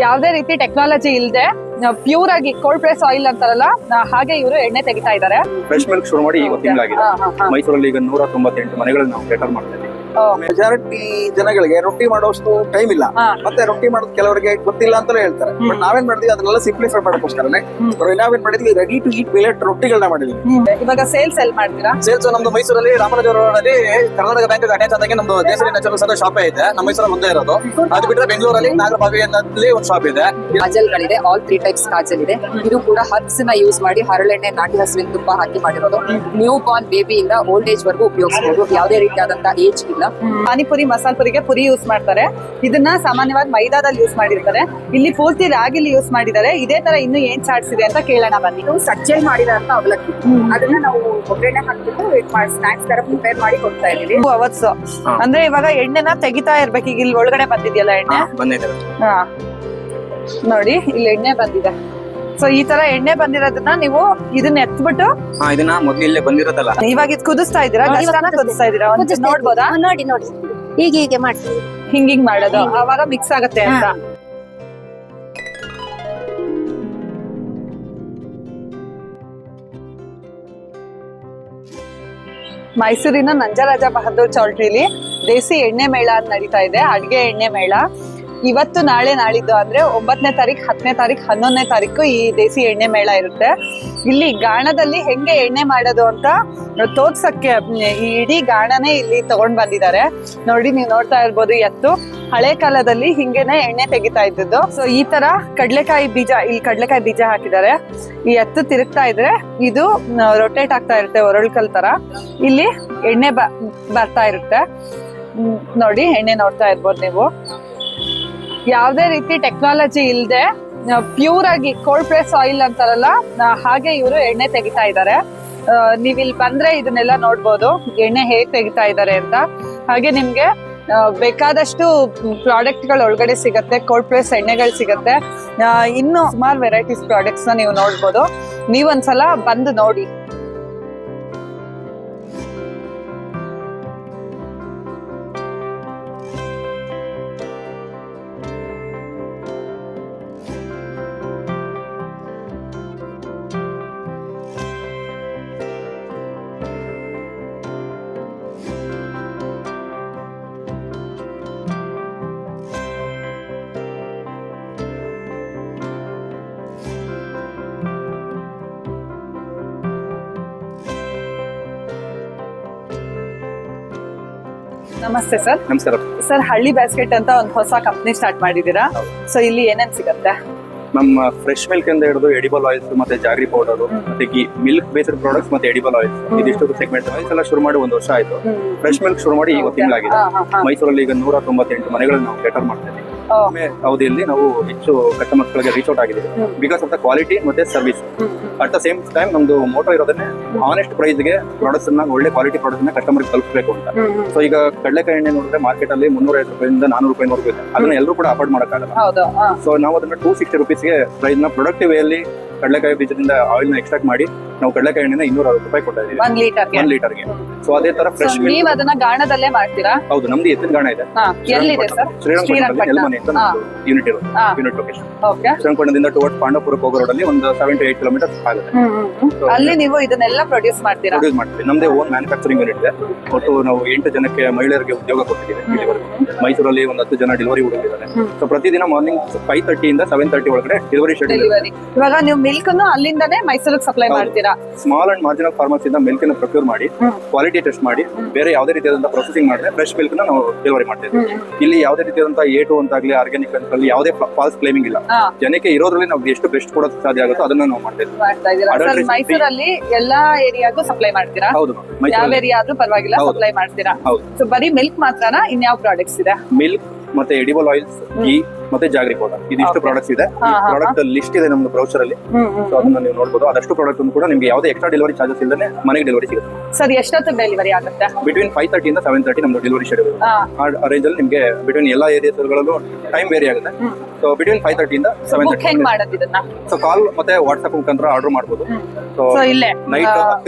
ಯಾವುದೇ ರೀತಿ ಟೆಕ್ನಾಲಜಿ ಇಲ್ಲದೆ ಪ್ಯೂರ್ ಆಗಿ ಕೋಲ್ಡ್ ಪ್ರೆಸ್ ಆಯಿಲ್ ಅಂತಾರಲ್ಲ ಹಾಗೆ ಇವರು ಎಣ್ಣೆ ತೆಗಿತಾ ಇದ್ದಾರೆ. ಫ್ರೆಶ್ ಮಿಲ್ಕ್ ಶುರು ಮಾಡಿ ಈಗ ತಿಂಗಳಾಗಿದೆ. ಮೈಸೂರಲ್ಲಿ ಈಗ 198 ಮನೆಗಳು ನಾವು ಕೇಟರ್ ಮಾಡ್ತಾ ಇದ್ದೀವಿ. ಮೆಜಾರಿಟಿ ಜನಗಳಿಗೆ ರೊಟ್ಟಿ ಮಾಡೋಷ್ಟು ಟೈಮ್ ಇಲ್ಲ, ಮತ್ತೆ ರೊಟ್ಟಿ ಮಾಡೋದು ಕೆಲವರಿಗೆ ಗೊತ್ತಿಲ್ಲ ಅಂತಾನೆ ಹೇಳ್ತಾರೆ. ಬಟ್ ನಾವೇನ್ ಮಾಡಿದ್ವಿ ಅದನ್ನೆಲ್ಲ ಸಿಂಪ್ಲಿಫೈ ಮಾಡೋಕ್ಕೋಸ್ಕರನೇ ನಾವೇನ್ ಮಾಡಿದ್ವಿ, ರೆಡಿ ಟು ಈಟ್ ಮಿಲೆಟ್ ರೊಟ್ಟಿಗಳನ್ನ ಮಾಡಿದ್ವಿ. ಇವಾಗ ಸೇಲ್ಸ್ ಎಲ್ಲಿ ಮಾಡ್ತೀರಾ? ಸೇಲ್ಸ್ ನಮ್ದು ಮೈಸೂರಲ್ಲಿ ರಾಮರಾಜ ರೋಡಲ್ಲಿ ಕರ್ನಾಟಕ ಬ್ಯಾಂಕ್ ಅಟ್ಯಾಚ್ ಆದಂಗೆ ನಮ್ದು ದೇಸರಿ ನ್ಯಾಚುರಲ್ಸ್ ಅಂತ ಶಾಪ್ ಇದೆ. ನಮ್ಮ ಮೈಸೂರಲ್ಲಿ ಒಂದೇ ಇರೋದು. ಅದು ಬಿಟ್ಟರೆ ಬೆಂಗಳೂರಲ್ಲಿ ನಾಗರಬಾವಿಯಲ್ಲಿ ಒಂದು ಶಾಪ್ ಇದೆ. ಕಾಜಲ್ಗಳಿದೆ, ಆಲ್ 3 ಟೈಪ್ಸ್ ಕಾಜಲ್ ಇದೆ. ಇದು ಕೂಡ ಹರ್ಬ್ಸ್ ನ ಯೂಸ್ ಮಾಡಿ ಹರಳೆಣ್ಣೆ, ನಾಟಿ ಹಸುವಿನ ತುಪ್ಪ ಹಾಕಿ ಮಾಡಿರೋದು. ನ್ಯೂ ಬಾರ್ನ್ ಬೇಬಿಯಿಂದ ಓಲ್ಡ್ ಏಜ್ ವರೆಗೂ ಉಪಯೋಗಿಸಬಹುದು. ಯಾವುದೇ ರೀತಿಯಾದಂತಹ ಏಜ್ ಇಲ್ಲ. ಪಾನಿಪುರಿ ಮಸಾಲ ಪುರಿಗೆ ಪುರಿ ಯೂಸ್ ಮಾಡ್ತಾರೆ. ಇದನ್ನ ಸಾಮಾನ್ಯವಾಗಿ ಮೈದಾದಲ್ಲಿ ಯೂಸ್ ಮಾಡಿರ್ತಾರೆ. ಇಲ್ಲಿ ಪೂರ್ತಿ ರಾಗಿಲಿ ಯೂಸ್ ಮಾಡಿದ್ದಾರೆ. ಇದೇ ತರ ಇನ್ನು ಏನ್ ಚಾರ್ಟ್ಸ್ ಇದೆ ಅಂತ ಕೇಳೋಣ ಬನ್ನಿ. ಇದು ಸಜ್ಜಲ್ ಮಾಡಿದಂತ ಅವಲಕ್ಕಿ, ಅದನ್ನ ನಾವು ಒಗ್ಗರಣೆ ಹಾಕ್ಬಿಟ್ಟು ಸ್ನಾಕ್ಸ್ ತರ ಪ್ರಿಪೇರ್ ಮಾಡಿ ಕೊಡ್ತಾ ಇದೀವಿ. ಅವತ್ಸು ಅಂದ್ರೆ ಇವಾಗ ಎಣ್ಣೆನ ತೆಗಿತಾ ಇರ್ಬೇಕು. ಈಗ ಇಲ್ಲಿ ಒಳಗಡೆ ಬಂದಿದೆಯಲ್ಲ ಎಣ್ಣೆ, ನೋಡಿ ಇಲ್ಲಿ ಎಣ್ಣೆ ಬಂದಿದೆ. ಸೊ ಈ ತರ ಎಣ್ಣೆ ಬಂದಿರೋದನ್ನ ನೀವು ಇದನ್ನ ಎತ್ಬಿಟ್ಟು ಇದನ್ನ ಮೊದ್ಲು ಇಲ್ಲೇ ಬಂದಿರೋದಲ್ಲ, ಇವಾಗ ಇದು ಕುದಿಸ್ತಾ ಇದೀರಾ, ಕುದಿಸ್ತಾ ಇದೀರಾ ನೋಡ್ಬೋದಾ? ನೋಡಿ ಹೀಗೆ ಮಾಡ್ತೀವಿ, ಹಿಂಗ್ ಮಾಡೋದು, ಅವಾಗ ಮಿಕ್ಸ್ ಆಗತ್ತೆ ಅಂತ. ಮೈಸೂರಿನ ನಂಜರಾಜ ಬಹದ್ದೂರ್ ಚೌಲ್ಟ್ರಿಲಿ ದೇಸಿ ಎಣ್ಣೆ ಮೇಳ ಅಂತ ನಡೀತಾ ಇದೆ. ಅಡ್ಗೆ ಎಣ್ಣೆ ಮೇಳ ಇವತ್ತು, ನಾಳೆ, ನಾಳಿದ್ದು ಅಂದ್ರೆ 9ನೇ ತಾರೀಕು, 10ನೇ ತಾರೀಕು, 11ನೇ ತಾರೀಕು ಈ ದೇಸಿ ಎಣ್ಣೆ ಮೇಳ ಇರುತ್ತೆ. ಇಲ್ಲಿ ಗಾಣದಲ್ಲಿ ಹೆಂಗೆ ಎಣ್ಣೆ ಮಾಡೋದು ಅಂತ ತೋರ್ಸಕ್ಕೆ ಈ ಇಡೀ ಗಾಣನೇ ಇಲ್ಲಿ ತಗೊಂಡ್ ಬಂದಿದ್ದಾರೆ. ನೋಡಿ, ನೀವು ನೋಡ್ತಾ ಇರ್ಬೋದು ಎತ್ತು ಹಳೆ ಕಾಲದಲ್ಲಿ ಹಿಂಗೇನೆ ಎಣ್ಣೆ ತೆಗಿತಾ ಇದ್ದದ್ದು. ಸೊ ಈ ತರ ಕಡ್ಲೆಕಾಯಿ ಬೀಜ, ಇಲ್ಲಿ ಕಡ್ಲೆಕಾಯಿ ಬೀಜ ಹಾಕಿದ್ದಾರೆ. ಈ ಎತ್ತು ತಿರುಗ್ತಾ ಇದ್ರೆ ಇದು ರೊಟೇಟ್ ಆಗ್ತಾ ಇರುತ್ತೆ, ಒರಳ್ಕಲ್ ತರ. ಇಲ್ಲಿ ಎಣ್ಣೆ ಬರ್ತಾ ಇರುತ್ತೆ. ನೋಡಿ, ಎಣ್ಣೆ ನೋಡ್ತಾ ಇರ್ಬೋದು ನೀವು. ಯಾವುದೇ ರೀತಿ ಟೆಕ್ನಾಲಜಿ ಇಲ್ಲದೆ ಪ್ಯೂರ್ ಆಗಿ ಕೋಲ್ಡ್ ಪ್ರೆಸ್ ಆಯಿಲ್ ಅಂತಾರಲ್ಲ ಹಾಗೆ ಇವರು ಎಣ್ಣೆ ತೆಗಿತಾ ಇದ್ದಾರೆ. ನೀವ್ ಇಲ್ಲಿ ಬಂದ್ರೆ ಇದನ್ನೆಲ್ಲ ನೋಡ್ಬೋದು, ಎಣ್ಣೆ ಹೇಗ್ ತೆಗಿತಾ ಇದ್ದಾರೆ ಅಂತ. ಹಾಗೆ ನಿಮ್ಗೆ ಬೇಕಾದಷ್ಟು ಪ್ರಾಡಕ್ಟ್ ಗಳು ಒಳಗಡೆ ಸಿಗತ್ತೆ, ಕೋಲ್ಡ್ ಪ್ರೆಸ್ ಎಣ್ಣೆಗಳು ಸಿಗತ್ತೆ. ಇನ್ನು ಸುಮಾರು ವೆರೈಟೀಸ್ ಪ್ರಾಡಕ್ಟ್ಸ್ ನ ನೀವು ನೋಡ್ಬೋದು. ನೀವೊಂದ್ಸಲ ಬಂದು ನೋಡಿ. ನಮಸ್ತೆ ಸರ್. ನಮಸ್ಕಾರ ಸರ್. ಹಳ್ಳಿ ಬ್ಯಾಸ್ಕೆಟ್ ಅಂತ ಒಂದು ಹೊಸ ಕಂಪ್ನಿ ಸ್ಟಾರ್ಟ್ ಮಾಡಿದೀರಾ. ಸೊ ಇಲ್ಲಿ ಏನೇನ್ ಸಿಗತ್ತೆ? ನಮ್ಮ ಫ್ರೆಶ್ ಮಿಲ್ಕ್ ಇಂದ ಹಿಡಿದು ಎಡಿಬಲ್ ಆಯಿಲ್ಸ್ ಮತ್ತೆ ಜಾಗ್ರಿ ಪೌಡರ್ ಮತ್ತೆ ಮಿಲ್ಕ್ ಬೇಸ್ಡ್ ಪ್ರಾಡಕ್ಟ್ಸ್ ಮತ್ತೆ ಎಡಿಬಲ್ ಆಯಿಲ್ಸ್, ಇದಿಷ್ಟು ಸೆಗ್ಮೆಂಟ್ ಆಯಿಲ್ಸ್ ಎಲ್ಲ ಶುರು ಮಾಡಿ 1 ವರ್ಷ ಆಯ್ತು. ಫ್ರೆಶ್ ಮಿಲ್ಕ್ ಶುರು ಮಾಡಿ ಈಗ ತಿಂಗಳಾಗಿದೆ. ಮೈಸೂರಲ್ಲಿ ಈಗ 198 ಮನೆಗಳನ್ನ ನಾವು ಕೇಟರ್ ಮಾಡ್ತಾ ಇದ್ದೀವಿ. ಅವಧಿಯಲ್ಲಿ ನಾವು ಹೆಚ್ಚು ಕಸ್ಟಮರ್ಸ್ ಗಳಿಗೆ ರೀಚ್ ಔಟ್ ಆಗಿದ್ದೀವಿ ಬಿಕಾಸ್ ಆಫ್ ದ ಕ್ವಾಲಿಟಿ ಮತ್ತೆ service. At the same time ನಮ್ದು ಮೋಟೋ ಇರೋದನ್ನೇ ಆನೆಸ್ಟ್ ಪ್ರೈಸ್ ಗೆ ಪ್ರಾಡಕ್ಟ್ಸ್ ಅನ್ನ, ಒಳ್ಳೆ ಕ್ವಾಲಿಟಿ ಪ್ರಾಡಕ್ಟ್ ನ ಕಸ್ಟಮರ್ ತಲುಪಬೇಕು ಅಂತ. ಸೊ ಈಗ ಕಡಲೆಕಾಯಿ ಎಣ್ಣೆ ನೋಡಿದ್ರೆ ಮಾರ್ಕೆಟ್ ಅಲ್ಲಿ 350 ರೂಪಾಯಿಂದ 400 ರೂಪಾಯಿವರೆಗೂ ಇದೆ. ಅದನ್ನ ಎಲ್ಲರೂ ಕೂಡ ಅಫೋರ್ಡ್ ಮಾಡಕ್ಕಾಗಲ್ಲ. ಸೊ ನಾವು ಅದನ್ನ 260 ರೂಪೀಸ್ಗೆ ಪ್ರೈಸ್ ನ ಪ್ರೊಡಕ್ಟಿವ್ ವೇಯಲ್ಲಿ ಕಡಲೆಕಾಯಿ ಬೀಜದಿಂದ ಆಯಿಲ್ ನ ಎಕ್ಸ್ಟ್ರಾಕ್ಟ್ ಮಾಡಿ ನಾವು ಕಡಲೆಕಾಯಿ ಎಣ್ಣೆನ 260 ರೂಪಾಯಿ ಕೊಡ್ತಾ ಇದೀವಿ 1 ಲೀಟರ್ಗೆ. ಸೊ ಅದೇ ತರ ಫ್ರೆಶ್ ನೀವು ಅದನ್ನ ಗಾಣದಲ್ಲೇ ಮಾಡ್ತೀರಾ? ಹೌದು, ನಮ್ದು ಎತ್ತಿನ ಗಾಣ ಇದೆ. ಎಲ್ಲಿದೆ ಸರ್? ಶ್ರೀರಂಗಪಟ್ಟಣದಲ್ಲಿ ಯೂನಿಟ್ ಇರೋದು, ಯೂನಿಟ್ ಲೊಕೇಶನ್. ಶ್ರೀರಂಗಪಟ್ಟಣದಿಂದ ಟುವರ್ಡ್ಸ್ ಪಾಂಡವಪುರಕ್ಕೆ ಹೋಗೋ ರೋಡಲ್ಲಿ ಒಂದು 7 to 8 ಕಿಲೋಮೀಟರ್ಸ್ ಆಗುತ್ತೆ. ಅಲ್ಲಿ ನೀವು ಇದನ್ನೆಲ್ಲ ಪ್ರೊಡ್ಯೂಸ್ ಮಾಡ್ತೀರಾ? ಪ್ರೊಡ್ಯೂಸ್ ಮಾಡ್ತೀವಿ. ನಮ್ದೇ ಓನ್ ಮ್ಯಾನುಫ್ಯಾಕ್ಚರಿಂಗ್ ಯೂನಿಟ್ ಇದೆ. ಒಟ್ಟು ನಾವು 8 ಜನಕ್ಕೆ ಮಹಿಳೆಯರಿಗೆ ಉದ್ಯೋಗ ಕೊಟ್ಟಿದ್ದೀವಿ ಇಲ್ಲಿವರೆಗೂ. ಮೈಸೂರಲ್ಲಿ ಒಂದು 10 ಜನ ಡೆಲಿವರಿ ಹುಡುಗಿದ್ದಾರೆ. ಸೊ ಪ್ರತಿದಿನ ಮಾರ್ನಿಂಗ್ 5:30 ಇಂದ 7:30 ಒಳಗಡೆ ಡೆಲಿವರಿ ಶೆಡ್ಯೂಲ್. ಇವಾಗ ನೀವು ಮಿಲ್ಕ್ ಅನ್ನು ಅಲ್ಲಿಂದಾನೇ ಮೈಸೂರಿಗೆ ಸಪ್ಲೈ ಮಾಡ್ತೀರಾ? ಸ್ಮಾಲ್ ಅಂಡ್ ಮಾರ್ಜಿನಲ್ ಫಾರ್ಮರ್ಸ್ ಇಂದ ಮಿಲ್ಕ್ ಅನ್ನು ಪ್ರೊಕ್ಯೂರ್ ಮಾಡಿ ಕ್ವಾಲಿಟಿ ಟೆಸ್ಟ್ ಮಾಡಿ ಬೇರೆ ಯಾವುದೇ ರೀತಿಯಾದಂತಹ ಪ್ರೊಸೆಸಿಂಗ್ ಮಾಡಿದ್ರೆ ಫ್ರೆಶ್ ಮಿಲ್ಕ್ ನಾವು ಡೆಲಿವರಿ ಮಾಡ್ತೀವಿ. ಇಲ್ಲಿ ಯಾವುದೇ ರೀತಿಯಾದಂತಹ A2 ಅಂತಾಗ್ಲಿ ಆರ್ಗ್ಯಾನಿಕ್ ಅಂತಲ್ಲಿ ಯಾವುದೇ ಫಾಲ್ಸ್ ಕ್ಲೇಮಿಂಗ್ ಇಲ್ಲ. ಜನಕ್ಕೆ ಇರೋದ್ರಲ್ಲಿ ನಾವು ಎಷ್ಟು ಬೆಸ್ಟ್ ಕೊಡೋದು ಸಾಧ್ಯ ಆಗುತ್ತೋ ಅದನ್ನ ನಾವು ಮಾಡ್ತೀವಿ. ಮೈಸೂರಲ್ಲಿ ಎಲ್ಲಾ ಏರಿಯಾಗೂ ಸಪ್ಲೈ ಮಾಡ್ತೀರಾ? ಹೌದು, ಯಾವ ಏರಿಯಾ ಆದ್ರೂ ಪರವಾಗಿಲ್ಲ ಸಪ್ಲೈ ಮಾಡ್ತೀರಾ? ಸೊ ಬರೀ ಮಿಲ್ಕ್ ಮಾತ್ರನಾ? ಇನ್ಯಾವ ಪ್ರಾಡಕ್ಟ್ಸ್ ಇದೆ? ಮಿಲ್ಕ್ ಮತ್ತೆ ಎಡಿಬಲ್ ಆಯಿಲ್ಸ್, ಘೀ ಮತ್ತೆ ಜಾಗ್ರಿ ಪೌಡರ್, ಇದಿಷ್ಟು ಪ್ರಾಡಕ್ಟ್ಸ್ ಇದೆ. ಪ್ರಾಡಕ್ಟ್ ಲಿಸ್ಟ್ ಇದೆ ನಮ್ದು ಬ್ರೌಚರ್ ಅಲ್ಲಿ. ಸೊ ಅದನ್ನ ನೀವು ನೋಡಬಹುದು. ಅದಷ್ಟು ಪ್ರಾಡಕ್ಟ್ ಕೂಡ ನಿಮಗೆ ಯಾವುದೇ ಎಕ್ಸ್ಟ್ರಾ ಡೆಲಿವರಿ ಚಾರ್ಜಸ್ ಇಲ್ಲದೆ ಮನೆಗೆ ಡೆಲಿವರಿ ಸಿಗುತ್ತೆ. ಸರ್ ಎಷ್ಟೊತ್ತು ಡೆಲಿವರಿ ಆಗುತ್ತೆ? ಬಿಟ್ವೀನ್ 5:30 ಇಂದ 7:30 ನಮ್ದು ಡೆಲಿವರಿ ಶೆಡ್ಯೂಲ್. ಆ ರೇಂಜ್ ಅಲ್ಲಿ ನಿಮಗೆ ಬಿಟ್ವೀನ್ ಎಲ್ಲಾ ಏರಿಯಾಸ್ಗಳಲ್ಲೂ ಟೈಮ್ ವೇರಿ ಆಗುತ್ತೆ. ಸೊ ಬಿಟ್ವೀನ್ 5:30 ಇಂದ 7:30. ಹೆಂಗ್ ಮಾಡೋದು ಇದನ್ನ? ಸೊ ಕಾಲ್ ಮತ್ತೆ ವಾಟ್ಸ್ಆಪ್ ಮುಖಾಂತರ ಆರ್ಡರ್ ಮಾಡಬಹುದು. ಸೊ ಇಲ್ಲೇ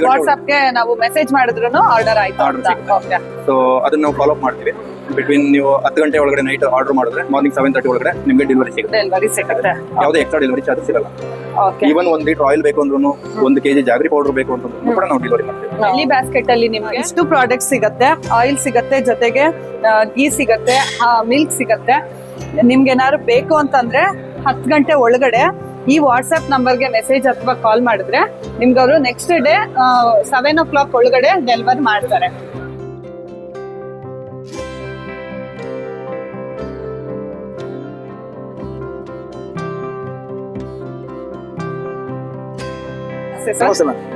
ವಾಟ್ಸ್ಆಪ್ ಗೆ ನಾವು ಮೆಸೇಜ್ ಮಾಡಿದ್ರು ಆರ್ಡರ್ ಆಯ್ತು. ಸೊ ಅದನ್ನ ನಾವು ಫಾಲೋ ಅಪ್ ಮಾಡ್ತೀವಿ. ಬಿಟ್ವೀನ್ ನೀವು 10 ಗಂಟೆ ಒಳಗಡೆ ನೈಟ್ ಆರ್ಡರ್ ಮಾಡಿದ್ರೆ ಮಾರ್ನಿಂಗ್ 7:30 ಒಳಗಡೆ ನಿಮಗೆ ಡೆಲಿವರಿ ಸಿಗುತ್ತೆ. ಡೆಲಿವರಿ ಸಿಗುತ್ತೆ. ಯಾವುದೇ ಎಕ್ಸ್ಟ್ರಾ ಡೆಲಿವರಿ ಚಾರ್ಜಸ್ ಇರಲ್ಲ. ಓಕೆ. ಈವನ್ 1 ಲೀಟರ್ ಆಯಿಲ್ ಬೇಕು ಅಂದ್ರೂ 1 kg ಜಾಗ್ರಿ ಪೌಡರ್ ಬೇಕು ಅಂತಂದ್ರೂ ಕೂಡ ನಾವು ಡೆಲಿವರಿ ಮಾಡ್ತೀವಿ. ಈ ಬ್ಯಾಸ್ಕೆಟ್ ಅಲ್ಲಿ ನಿಮಗೆ ಇಷ್ಟು ಪ್ರಾಡಕ್ಟ್ ಸಿಗುತ್ತೆ. ಆಯಿಲ್ ಸಿಗುತ್ತೆ, ಜೊತೆಗೆ ಗೀ ಸಿಗುತ್ತೆ, ಮಿಲ್ಕ್ ಸಿಗುತ್ತೆ. ನಿಮ್ಗೆ ಏನಾದ್ರು ಬೇಕು ಅಂತಂದ್ರೆ 10 ಗಂಟೆ ಒಳಗಡೆ ಈ ವಾಟ್ಸ್ಆಪ್ ನಂಬರ್ಗೆ ಮೆಸೇಜ್ ಅಥವಾ ಕಾಲ್ ಮಾಡಿದ್ರೆ ನಿಮ್ಗೆ ಅವರು ನೆಕ್ಸ್ಟ್ ಡೇ 7 o'clock ಒಳಗಡೆ ಡೆಲಿವರ್ ಮಾಡ್ತಾರೆ.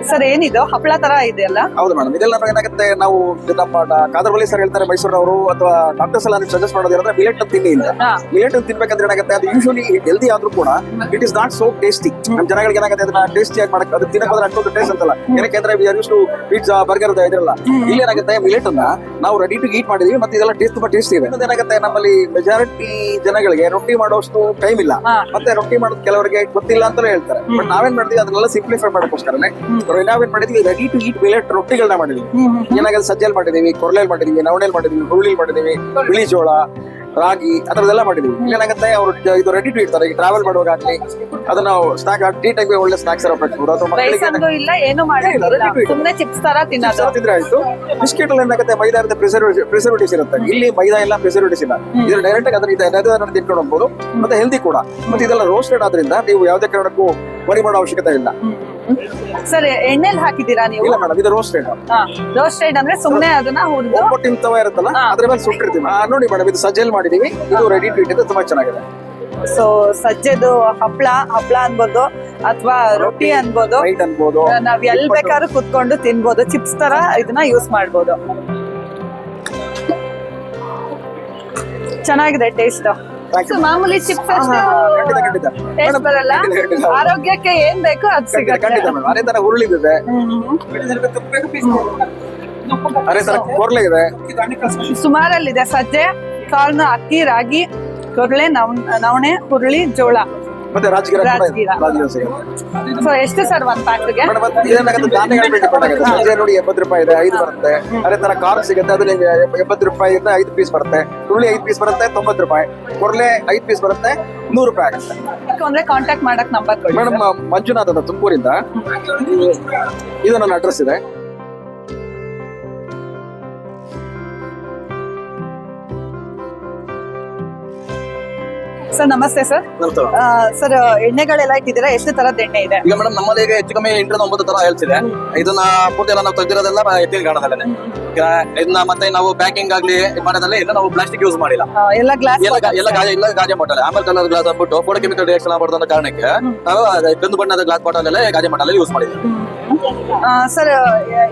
ಸರ್ ಏನಿದು ಹಪ್ಪಳ ತರ ಇದೆಯಲ್ಲ? ಹೌದು ಮೇಡಮ್, ಇದೆಲ್ಲ ನಮ್ಗೆ ಏನಾಗುತ್ತೆ, ನಾವು ನಮ್ಮ ಕಾದರ್ಬಳ್ಳಿ ಸರ್ ಹೇಳ್ತಾರೆ ಮೈಸೂರವರು ಅಥವಾ ಡಾಕ್ಟರ್ಸ್ ಎಲ್ಲ ಸಜೆಸ್ಟ್ ಮಾಡೋದಿರೋದ್ರೆ ಮಿಲೆಟ್ ತಿನ್ನಿ ಅಂತ. ಮಿಲೆಟ್ ತಿನ್ಬೇಕಂದ್ರೆ ಏನಾಗುತ್ತೆ, ಅದು ಯೂಶಲಿ ಹೆಲ್ದಿ ಆದ್ರೂ ಕೂಡ it is not so tasty. ನಮ್ಮ ಜನಗಳಿಗೆ ಏನಾಗುತ್ತೆ, ಅದನ್ನ ಟೇಸ್ಟಿ ಆಗಿ ಮಾಡಕ್ಕೆ ಅದು ತಿನ್ನಕ್ಕೆ ಹೋದ್ರೆ ಅಷ್ಟೊಂದು ಟೇಸ್ಟ್ ಅಂತಲ್ಲ. ಏನಕ್ಕೆ ಪಿಜ್ಜಾ ಬರ್ಗರ್ ಇದ್ರಲ್ಲ, ಇಲ್ಲಿ ಏನಾಗುತ್ತೆ ಮಿಲೆಟ್ ಅನ್ನ ನಾವು ರೆಡಿ ಟು ಈಟ್ ಮಾಡಿದೀವಿ, ಮತ್ತೆ ಇದೆಲ್ಲ ಟೇಸ್ಟ್ ತುಂಬಾ ಟೇಸ್ಟಿ ಇದೆ. ಏನಾಗುತ್ತೆ, ನಮ್ಮಲ್ಲಿ ಮೆಜಾರಿಟಿ ಜನಗಳಿಗೆ ರೊಟ್ಟಿ ಮಾಡೋಷ್ಟು ಟೈಮ್ ಇಲ್ಲ, ಮತ್ತೆ ರೊಟ್ಟಿ ಮಾಡೋದು ಕೆಲವರಿಗೆ ಗೊತ್ತಿಲ್ಲ ಅಂತಲೇ ಹೇಳ್ತಾರೆ. ಬಟ್ ನಾವೇನ್ ಮಾಡಿದ್ವಿ, ಅದನ್ನೆಲ್ಲ ಸಿಂಪ್ಲಿಫೈ ಮಾಡೋಕ್ಕೋಸ್ಕರನೇ ನಾವೇನ್ ಮಾಡಿದ್ವಿ, ರೆಡಿ ಟು ಈಟ್ ಮಿಲೆಟ್ ರೊಟ್ಟಿಗಳನ್ನ ಮಾಡಿದ್ವಿ. ಏನಾಗುತ್ತೆ, ಸಜ್ಜೆಲ್ ಮಾಡಿದೀವಿ, ಕೊರ್ಲೆಲ್ ಮಾಡಿದೀವಿ, ನವಣೆಲ್ ಮಾಡಿದೀವಿ, ಹುರುಳಿ ಮಾಡಿದೀವಿ, ಬಿಳಿ ಜೋಳ, ರಾಗಿ ಅದರದೆಲ್ಲ ಮಾಡಿದೀವಿ. ಏನಾಗುತ್ತೆ, ಅವರು ಇದು ರೆಡಿ ಟು ಇಡ್ತಾರೆ. ಈಗ ಟ್ರಾವೆಲ್ ಮಾಡುವಾಗಲಿ ಅದನ್ನ ಸ್ನಾಕ್ ಟೀ ಟೈಮ್ ಒಳ್ಳೆ ಸ್ನಾಕ್ಸ್ ಹಾಕ್ಬೋದು, ಅಥವಾ ಮಕ್ಕಳಿಗೆ ಇಲ್ಲ ಏನು ಮಾಡಿಲ್ಲ, ಸುಮ್ಮನೆ ಚಿಪ್ಸ್ ತರ ತಿನ್ನೋದು ತಿಂದ್ರೆ ಆಯ್ತು. ಬಿಸ್ಕೆಟ್ ಅಲ್ಲಿ ಏನಾಗುತ್ತೆ, ಮೈದಾ ಇರುತ್ತೆ, ಪ್ರಿಸರ್ವೇಟಿವ್ಸ್ ಇರುತ್ತೆ. ಇಲ್ಲಿ ಮೈದಾ ಇಲ್ಲ, ಪ್ರಿಸರ್ವೇಟಿವ್ಸ್ ಇಲ್ಲ. ಇದು ಡೈರೆಕ್ಟ್ ಆಗಿ ಅದನ್ನ ತಿನ್ಕೊಂಡು ಹೋಗ್ಬೋದು, ಮತ್ತೆ ಹೆಲ್ದಿ ಕೂಡ. ಮತ್ತೆ ಇದೆಲ್ಲ ರೋಸ್ಟೆಡ್ ಆದ್ರಿಂದ ನೀವು ಯಾವುದೇ ಕಾರಣಕ್ಕೂ ವರಿ ಮಾಡೋ ಅವಶ್ಯಕತೆ ಇಲ್ಲ. ಸರ್ ಎಣ್ಣೆಲಿ ಹಾಕಿದೀರಾ ನೀವು? ಇಲ್ಲ ಮೇಡಮ್, ಇದು ರೋಸ್ಟೆಡ್. ರೋಸ್ಟೆಡ್ ಅಂದ್ರೆ ಸುಮ್ಮನೆ ಅದನ್ನ ಹುರಿದು ಒಬ್ಬಟ್ಟಿನ ತವ ಇರುತ್ತಲ್ಲ ಅದ್ರ ಮೇಲೆ ಸುಟ್ಟಿರ್ತೀವಿ. ನೋಡಿ ಮೇಡಮ್, ಇದು ಸಜ್ಜೆಲ್ ಮಾಡಿದೀವಿ, ಇದು ರೆಡಿ ಟು ಈಟ್ ಇದೆ, ತುಂಬಾ ಚೆನ್ನಾಗಿದೆ. ಸೊ ಸಜ್ಜೆದು ಹಪ್ಳ ಅನ್ಬೋದು ಅಥವಾ ರೊಟ್ಟಿ ಅನ್ಬೋದು, ರೈಟ್ ಅನ್ಬೋದು, ನಾವ್ ಎಲ್ ಬೇಕಾದ್ರೂ ಕುತ್ಕೊಂಡು ತಿನ್ಬೋದು. ಚಿಪ್ಸ್ ತರ ಇದನ್ನ ಯೂಸ್ ಮಾಡ್ಬೋದು. ಚೆನ್ನಾಗಿದೆ ಟೇಸ್ಟ್. ಮಾಮೂಲಿ ಚಿಪ್ಸ್ ಟೇಸ್ಟ್ ಬರಲ್ಲ, ಆರೋಗ್ಯಕ್ಕೆ ಏನ್ ಬೇಕೋ ಅದು ಸಿಗುತ್ತೆ. ಖಂಡಿತ ಮೇಡಮ್. ಅದೇ ತರ ಹುರುಳಿ ಇದೆ, ಅದೇ ತರ ಕೊರ್ಲೆ ಇದೆ, ಸುಮಾರಲ್ಲಿದೆ. ಸಜ್ಜೆ, ಕಾರ್ನ್, ಅಕ್ಕಿ, ರಾಗಿ, ಕೊರ್ಲೆ, ನವಣೆ, ಹುರುಳಿ, ಜೋಳ, ಮತ್ತೆ ರಾಜಗಿರ. ಸೊ ಎಷ್ಟು ಸರ್ ಒಂದ್ ಪ್ಯಾಕ್ಗೆ? ಧಾನ್ಯಗಳು ಡಿಪೆಂಡ್ ಆಗುತ್ತೆ. ಸಜ್ಜೆ ನೋಡಿ 70 ರೂಪಾಯಿ ಇದೆ, 5 ಬರುತ್ತೆ. ಅದೇ ತರ ಕಾರ್ನ್ ಸಿಗುತ್ತೆ, ಅದು 70 ರೂಪಾಯಿಂದ 5 ಪೀಸ್ ಬರುತ್ತೆ. ಹುರುಳಿ 5 ಪೀಸ್ ಬರುತ್ತೆ, 90 ರೂಪಾಯಿ. ಕೊರ್ಲೆ 5 ಪೀಸ್ ಬರುತ್ತೆ, 100 ರೂಪಾಯಿ ಆಗುತ್ತೆ. ಅಂದ್ರೆ ಕಾಂಟ್ಯಾಕ್ಟ್ ಮಾಡಕ್ ನಂಬರ್ ಕೊಡಿ. ಮೇಡಮ್, ಮಂಜುನಾಥ್ ಅಂತ ತುಮಕೂರಿಂದ, ಇದು ನನ್ನ ಅಡ್ರೆಸ್ ಇದೆ. ಸರ್ ನಮಸ್ತೆ ಸರ್. ಸರ್ ಎಣ್ಣೆಗಳೆಲ್ಲ ಇಟ್ಟಿದ್ದೀರಾ, ಎಷ್ಟು ತರದ ಎಣ್ಣೆ ಇದೆ? ಈಗ ಮೇಡಮ್ ನಮ್ಮಲ್ಲಿ ಈಗ ಹೆಚ್ಚು ಕಮ್ಮಿ 8 ರಿಂದ 9 ತರ ಹೇಳ್ತಿದೆ. ಇದನ್ನ ಪೂರ್ತಿ ಎಲ್ಲ ನಾವು ತೆಗೆದಿರೋದೆಲ್ಲ ಎತ್ತಿನ ಗಾಣದಲ್ಲೇ. ಇದನ್ನ ಮತ್ತೆ ನಾವು ಪ್ಯಾಕಿಂಗ್ ಆಗ್ಲಿ ಮಾಡೋದಲ್ಲ, ಎಲ್ಲ ನಾವು ಪ್ಲಾಸ್ಟಿಕ್ ಯೂಸ್ ಮಾಡಿಲ್ಲ, ಎಲ್ಲ ಗ್ಲಾಸ್, ಎಲ್ಲ ಗಾಜೆ ಬಾಟಲ್. ಆಮೇಲೆ ಕಲರ್ ಗ್ಲಾಸ್ ಅಂದ್ಬಿಟ್ಟು ಫೋಟೋ ಕೆಮಿಕಲ್ ರಿಯಾಕ್ಷನ್ ಆಗಬಾರ್ದು ಅನ್ನೋ ಕಾರಣಕ್ಕೆ ನಾವು ಕಂದು ಬಣ್ಣದ ಗ್ಲಾಸ್ ಬಾಟಲ್ ಎಲ್ಲ ಗಾಜೆ ಬಾಟಲ್ ಯೂಸ್ ಮಾಡಿದ್ವಿ. ಸರ್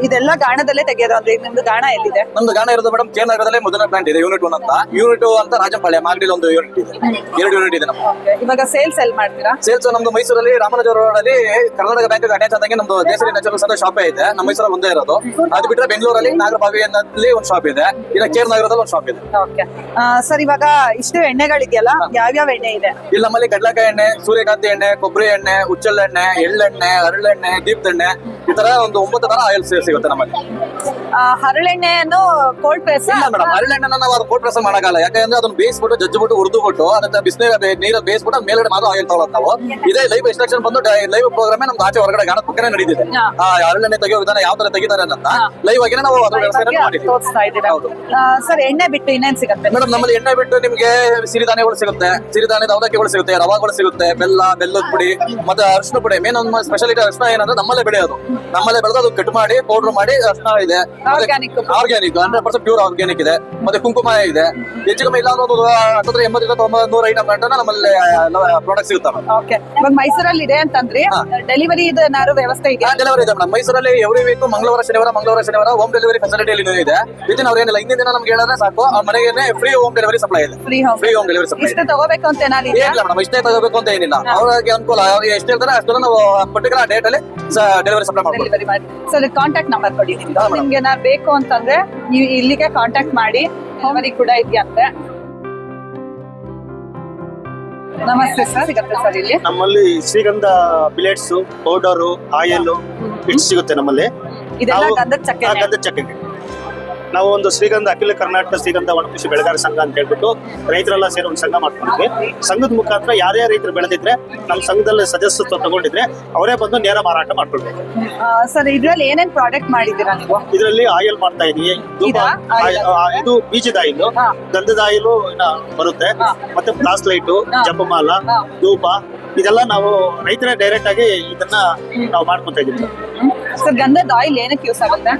ಇದೆಲ್ಲ ಗಾಣದಲ್ಲೇ ತೆಗೆಯೋದು ಅಂದ್ರೆ ನಿಮ್ದು ಗಾಣ ಎಲ್ಲಿದೆ? ನಮ್ದು ಗಾಣ ಇರೋದು ಮೇಡಮ್ ಕೆ ನಗರದಲ್ಲೇ ಮೊದಲ ಪ್ಲಾಂಟ್ ಇದೆ, ಯೂನಿಟ್ 1 ಅಂತ. ಯೂನಿಟ್ 2 ಅಂತ ರಾಜಪಾಳ್ಯ ಮಾಗಡಿಲಿ ಒಂದು ಯೂನಿಟ್ ಇದೆ, 2 ಯೂನಿಟ್ ಇದೆ ನಮ್ದು. ಇವಾಗ ಸೇಲ್ಸ್ ಎಲ್ಲಿ ಮಾಡ್ತೀರಾ? ಸೇಲ್ಸ್ ನಮ್ದು ಮೈಸೂರಲ್ಲಿ ರಾಮರಾಜ ರೋಡ್ ಅಲ್ಲಿ ಕರ್ನಾಟಕ ಬ್ಯಾಂಕ್ ಅಟ್ಯಾಚ್ ಆದಂಗೆ ನಮ್ದು ದೇಶರಿ ನ್ಯಾಚುರಲ್ಸ್ ಅಂತ ಶಾಪ್ ಇದೆ. ನಮ್ಮ ಮೈಸೂರಲ್ಲಿ ಒಂದೇ ಇರೋದು. ಅದು ಬಿಟ್ಟರೆ ಬೆಂಗಳೂರಲ್ಲಿ ನಾಗರಬಾವಿಯಲ್ಲಿ ಒಂದು ಶಾಪ್ ಇದೆ, ಇಲ್ಲ ಕೇರ್ ನಗರದಲ್ಲಿ ಒಂದು ಶಾಪ್ ಇದೆ. ಓಕೆ ಸರ್, ಇವಾಗ ಇಷ್ಟು ಎಣ್ಣೆಗಳಿದೆಯಲ್ಲ, ಯಾವ್ಯಾವ ಎಣ್ಣೆ ಇದೆ? ಇಲ್ಲಿ ನಮ್ಮಲ್ಲಿ ಕಡಲೆಕಾಯಿ ಎಣ್ಣೆ, ಸೂರ್ಯಕಾಂತಿ ಎಣ್ಣೆ, ಕೊಬ್ಬರಿ ಎಣ್ಣೆ, ಉಚ್ಚೆಳ್ಳೆಣ್ಣೆ, ಎಳ್ಳೆಣ್ಣೆ, ಹರಳೆಣ್ಣೆ, ದೀಪದೆಣ್ಣೆ, ಈ ತರ ಒಂದು 9 ತರ ಆಯಿಲ್ ಸಿಗುತ್ತೆ ನಮ್ಮಲ್ಲಿ. ಹರಳೆಣ್ಣೆಯನ್ನು ಕೋಲ್ಡ್ ಪ್ರೆಸ್? ಇಲ್ಲ ಮೇಡಮ್, ಹರಳೆಣ್ಣೆ ನಾವು ಅದು ಕೋಲ್ಡ್ ಪ್ರೆಸ್ ಮಾಡಲ್ಲ. ಯಾಕಂದ್ರೆ ಅದನ್ನ ಬೇಯಿಸ್ಬಿಟ್ಟು ಜಜ್ಜಿಬಿಟ್ಟು ಹುರಿದುಬಿಟ್ಟು ಅದನ್ನ ಬಿಸಿನೀರಲ್ಲಿ ಬೇಯಿಸ್ಬಿಟ್ಟು ಮೇಲ್ಗಡೆ ಮಾತ್ರ ಆಯಿಲ್ ತಗೊಳ್ಳೋದು ನಾವು. ಇದೇ ಲೈವ್ ಎಕ್ಸ್ಟ್ರಾಕ್ಷನ್ ಬಂದು ಲೈವ್ ಪ್ರೋಗ್ರಾಮ್ ನಮ್ದು ಆಚೆ ಹೊರಗಡೆ ಗಾಣದ ಪಕ್ಕನೆ ನಡೀತಿದೆ. ಹರಳೆಣ್ಣೆ ತೆಗೆಯೋ ವಿಧಾನ ಯಾವ ತರ ತೆಗಿತಾರೆ ಅಂತ ಲೈವ್ ಆಗಿ ನಾವು ಅದ್ರ ವ್ಯವಸ್ಥೆ ಮಾಡಿದ್ದೀವಿ. ಸರ್ ಎಣ್ಣೆ ಬಿಟ್ಟು ಇನ್ನೇನ್ ಸಿಗುತ್ತೆ ಮೇಡಮ್? ನಮ್ಮಲ್ಲಿ ಎಣ್ಣೆ ಬಿಟ್ಟು ನಿಮ್ಗೆ ಸಿರಿಧಾನ್ಯಗಳು ಸಿಗುತ್ತೆ, ಸಿರಿಧಾನ್ಯದ ಅವಲಕ್ಕಿಗಳು ಸಿಗುತ್ತೆ, ರವಾಗಳು ಸಿಗುತ್ತೆ, ಬೆಲ್ಲದ ಪುಡಿ, ಮತ್ತೆ ಅರಿಶಿನ ಪುಡಿ. ಮೇನ್ ಒಂದು ಸ್ಪೆಷಾಲಿಟಿ ಅರಿಶಿನ ಏನಂದ್ರೆ ನಮ್ಮಲ್ಲೇ ಬೆಳೆಯೋದು, ನಮ್ಮಲ್ಲೇ ಬೆಳೆದು ಅದು ಕಟ್ ಮಾಡಿ ಪೌಡರ್ ಮಾಡಿ ಅರಿಶಿನ ಇದೆ, ಆರ್ಗ್ಯಾನಿಕ್ 100% ಪ್ಯೂರ್ ಆರ್ಗ್ಯಾನಿಕ್ ಇದೆ. ಮತ್ತೆ ಕುಂಕುಮ ಇದೆ. ಹೆಚ್ಚು ಕಮ್ಮಿ ಇಲ್ಲ ಅನ್ನೋದು 80-90 ಐಟಮ್ ಗಂಟೆ ನಮ್ಮಲ್ಲಿ ಪ್ರಾಡಕ್ಟ್ ಸಿಗುತ್ತೆ. ಓಕೆ, ಇವಾಗ ಮೈಸೂರಲ್ಲಿ ಇದೆ ಅಂತಂದ್ರೆ ಡೆಲಿವರಿ ಏನಾದ್ರು ವ್ಯವಸ್ಥೆ ಇದೆ? ಡೆಲಿವರಿ ಇದೆ ಮೇಡಮ್. ಮೈಸೂರಲ್ಲಿ ಎವ್ರಿ ವೀಕ್ ಮಂಗಳವಾರ ಶನಿವಾರ ಹೋಮ್ ಡೆಲಿವರಿ ಫೆಸಿಲಿಟಿ ಇದೆ. ಇದನ್ನ ಅವ್ರು ಏನಿಲ್ಲ, ಹಿಂದಿನ ದಿನ ನಮ್ಗೆ ಹೇಳಿದ್ರೆ ಸಾಕು, ಆ ಮನೆಗೆ ಫ್ರೀ ಹೋಮ್ ಡೆಲಿವರಿ ಸಪ್ಲೈ ಇದೆ. ಫ್ರೀ ಹೋಮ್ ಡೆಲಿವರಿ ಸಪ್ಲೈ ಇಷ್ಟು ತಗೋಬೇಕು ಅಂತ ಏನಾದ್ರು ಏನಿಲ್ಲ ಮೇಡಮ್, ಇಷ್ಟೇ ತಗೋಬೇಕು ಅಂತ ಏನಿಲ್ಲ. ಅವ್ರಿಗೆ ಅನುಕೂಲ, ಅವ್ರಿಗೆ ಎಷ್ಟು ಹೇಳ್ತಾರೆ ಅಷ್ಟನ್ನು ನಾವು ಪರ್ಟಿಕ್ಯುಲರ್ ಡೇಟ್ ಅಲ್ಲಿ ಡೆಲಿವರಿ ಸಪ್ಲೈ ಮಾಡ್ತೀವಿ. ಸರ್ ಕಾಂಟ್ಯಾಕ್ಟ್ ನಂಬರ್ ಕೊಡಿ ನಿಮ್ಗೆ ಏನಾದ್ರು ಬೇಕು ಅಂತಂದ್ರೆ ನೀವು ಇಲ್ಲಿಗೆ ಕಾಂಟ್ಯಾಕ್ಟ್ ಮಾಡಿ. ಡೆಲಿವರಿ ಕೂಡ ಇದೆಯಂತೆ. ನಮಸ್ತೆ ಸರ್, ಸಿಗುತ್ತೆ ಸರ್ ಇಲ್ಲಿ? ನಮ್ಮಲ್ಲಿ ಶ್ರೀಗಂಧ ಬಿಲೆಟ್ಸ್, ಪೌಡರ್, ಆಯಿಲ್ ಇಷ್ಟು ಸಿಗುತ್ತೆ ನಮ್ಮಲ್ಲಿ. ಇದೆಲ್ಲ ಗಂಧದ ಚಕ್ಕೆ? ಗಂಧದ ಚಕ್ಕೆ. ನಾವು ಒಂದು ಶ್ರೀಗಂಧ ಅಖಿಲ ಕರ್ನಾಟಕ ಶ್ರೀಗಂಧ ಒಣಕೃಷಿ ಬೆಳೆಗಾರ ಸಂಘ ಅಂತ ಹೇಳ್ಬಿಟ್ಟು ರೈತರೆಲ್ಲ ಸೇರಿ ಒಂದು ಸಂಘ ಮಾಡ್ಕೊಂಡಿದ್ವಿ. ಸಂಘದ ಮುಖಾಂತರ ಯಾರೇ ರೈತರು ಬೆಳೆದಿದ್ರೆ ನಮ್ಮ ಸಂಘದಲ್ಲಿ ಸದಸ್ಯತ್ವ ತಗೊಂಡಿದ್ರೆ ಅವರೇ ಬಂದು ನೇರ ಮಾರಾಟ ಮಾಡ್ಕೊಳ್ಬೇಕು. ಸರ್ ಇದ್ರಲ್ಲಿ ಏನೇನ್ ಪ್ರಾಡಕ್ಟ್ ಮಾಡಿದ್ದೀರಾ ನೀವು? ಇದರಲ್ಲಿ ಆಯಿಲ್ ಮಾಡ್ತಾ ಇದೀವಿ. ಇದು ಬೀಜದ ಆಯಿಲ್, ಗಂಧದ ಆಯಿಲ್ ಬರುತ್ತೆ, ಮತ್ತೆ ಫ್ಲಾಸ್ ಲೈಟು, ಜಪಮಾಲ, ಧೂಪ, ಇದೆಲ್ಲ ನಾವು ರೈತರೇ ಡೈರೆಕ್ಟ್ ಆಗಿ ಇದನ್ನ ನಾವು ಮಾಡ್ಕೊತಾ ಇದೀವಿ. ಸರ್ ಗಂಧದ ಆಯಿಲ್ ಏನಕ್ಕೆ ಯೂಸ್ ಆಗುತ್ತೆ?